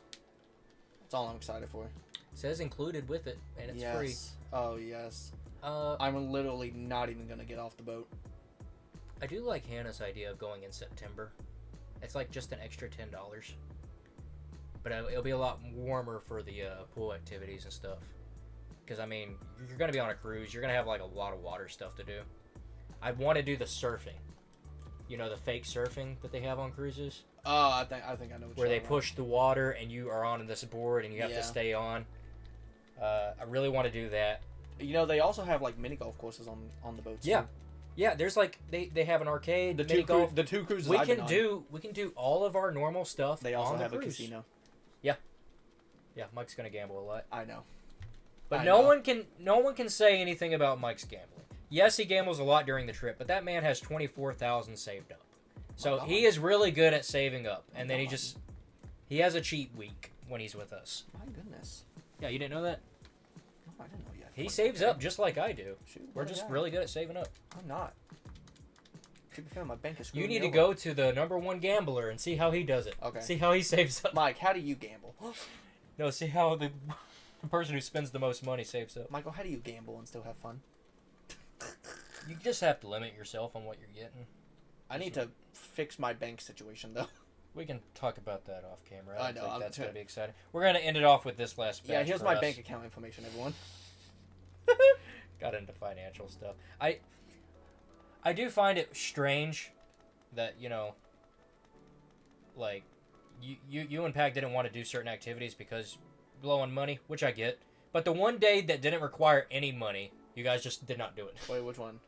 That's all I'm excited for. It says included with it, and it's yes. free. Oh yes. Uh, I'm literally not even gonna get off the boat. I do like Hannah's idea of going in September. It's like just an extra $10. But it'll be a lot warmer for the pool activities and stuff. Because, I mean, you're going to be on a cruise. You're going to have, like, a lot of water stuff to do. I want to do the surfing. You know, the fake surfing that they have on cruises? Oh, I think I know what Where you're they talking push the water and you are on this board and you have Yeah. to stay on. I really want to do that. about. You know, they also have like mini golf courses on the boats. Yeah. Too. Yeah, there's like they have an arcade, The mini two golf. the two cruises We I've been can on, do all of our normal stuff. They also on the have a cruise. casino. Yeah, Mike's gonna gamble a lot. I know. But I no know. one can say anything about Mike's gambling. Yes, he gambles a lot during the trip, but that man has 24,000 saved up. So God. he is really good at saving up, and My then God. he has a cheat week when he's with us. My goodness. Yeah, you didn't know that? No, I didn't know yet. He What saves the up just like I do. Shoot, We're what just I got? really good at saving up. I'm not. To be fair, my bank is You screwing need me to over. go to the #1 gambler and see how he does it. Okay. See how he saves up. Mike, how do you gamble? No, see how the person who spends the most money saves up. Michael, how do you gamble and still have fun? You just have to limit yourself on what you're getting. I need to fix my bank situation though. We can talk about that off camera. I I don't know, think I'm that's too. going to be exciting. We're going to end it off with this last batch Yeah, here's for my us. bank account information, everyone. Got into financial stuff. I do find it strange that, you know, like, you and Pac didn't want to do certain activities because blowing money, which I get. But the one day that didn't require any money, you guys just did not do it. Wait, which one?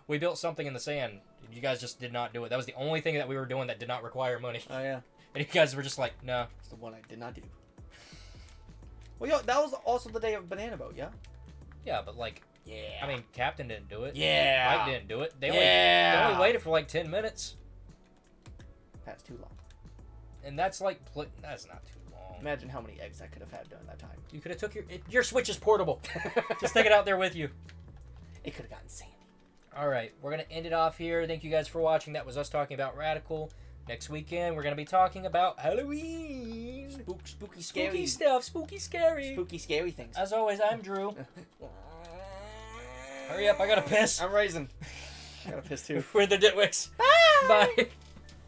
We built something in the sand. You guys just did not do it. That was the only thing that we were doing that did not require money. Oh yeah, And you guys were just like, no. it's the one I did not do. Well, yo, that was also the day of Banana Boat, yeah. Yeah, but like, Yeah. I mean, Captain didn't do it. yeah. Mike didn't do it. They Yeah. only waited for like 10 minutes. That's too long. And that's like, that's not too long. Imagine how many eggs I could have had during that time. You could have took your Switch is portable. Just take it out there with you. It could have gotten sandy. All right, we're going to end it off here. Thank you guys for watching. That was us talking about Radical. Next weekend, we're going to be talking about Halloween. Spooky, Spooky stuff. Spooky, scary. Spooky, scary things. As always, I'm Drew. Hurry up, I got to piss. I'm Raisin. I gotta piss too. We're the Ditwicks. Bye.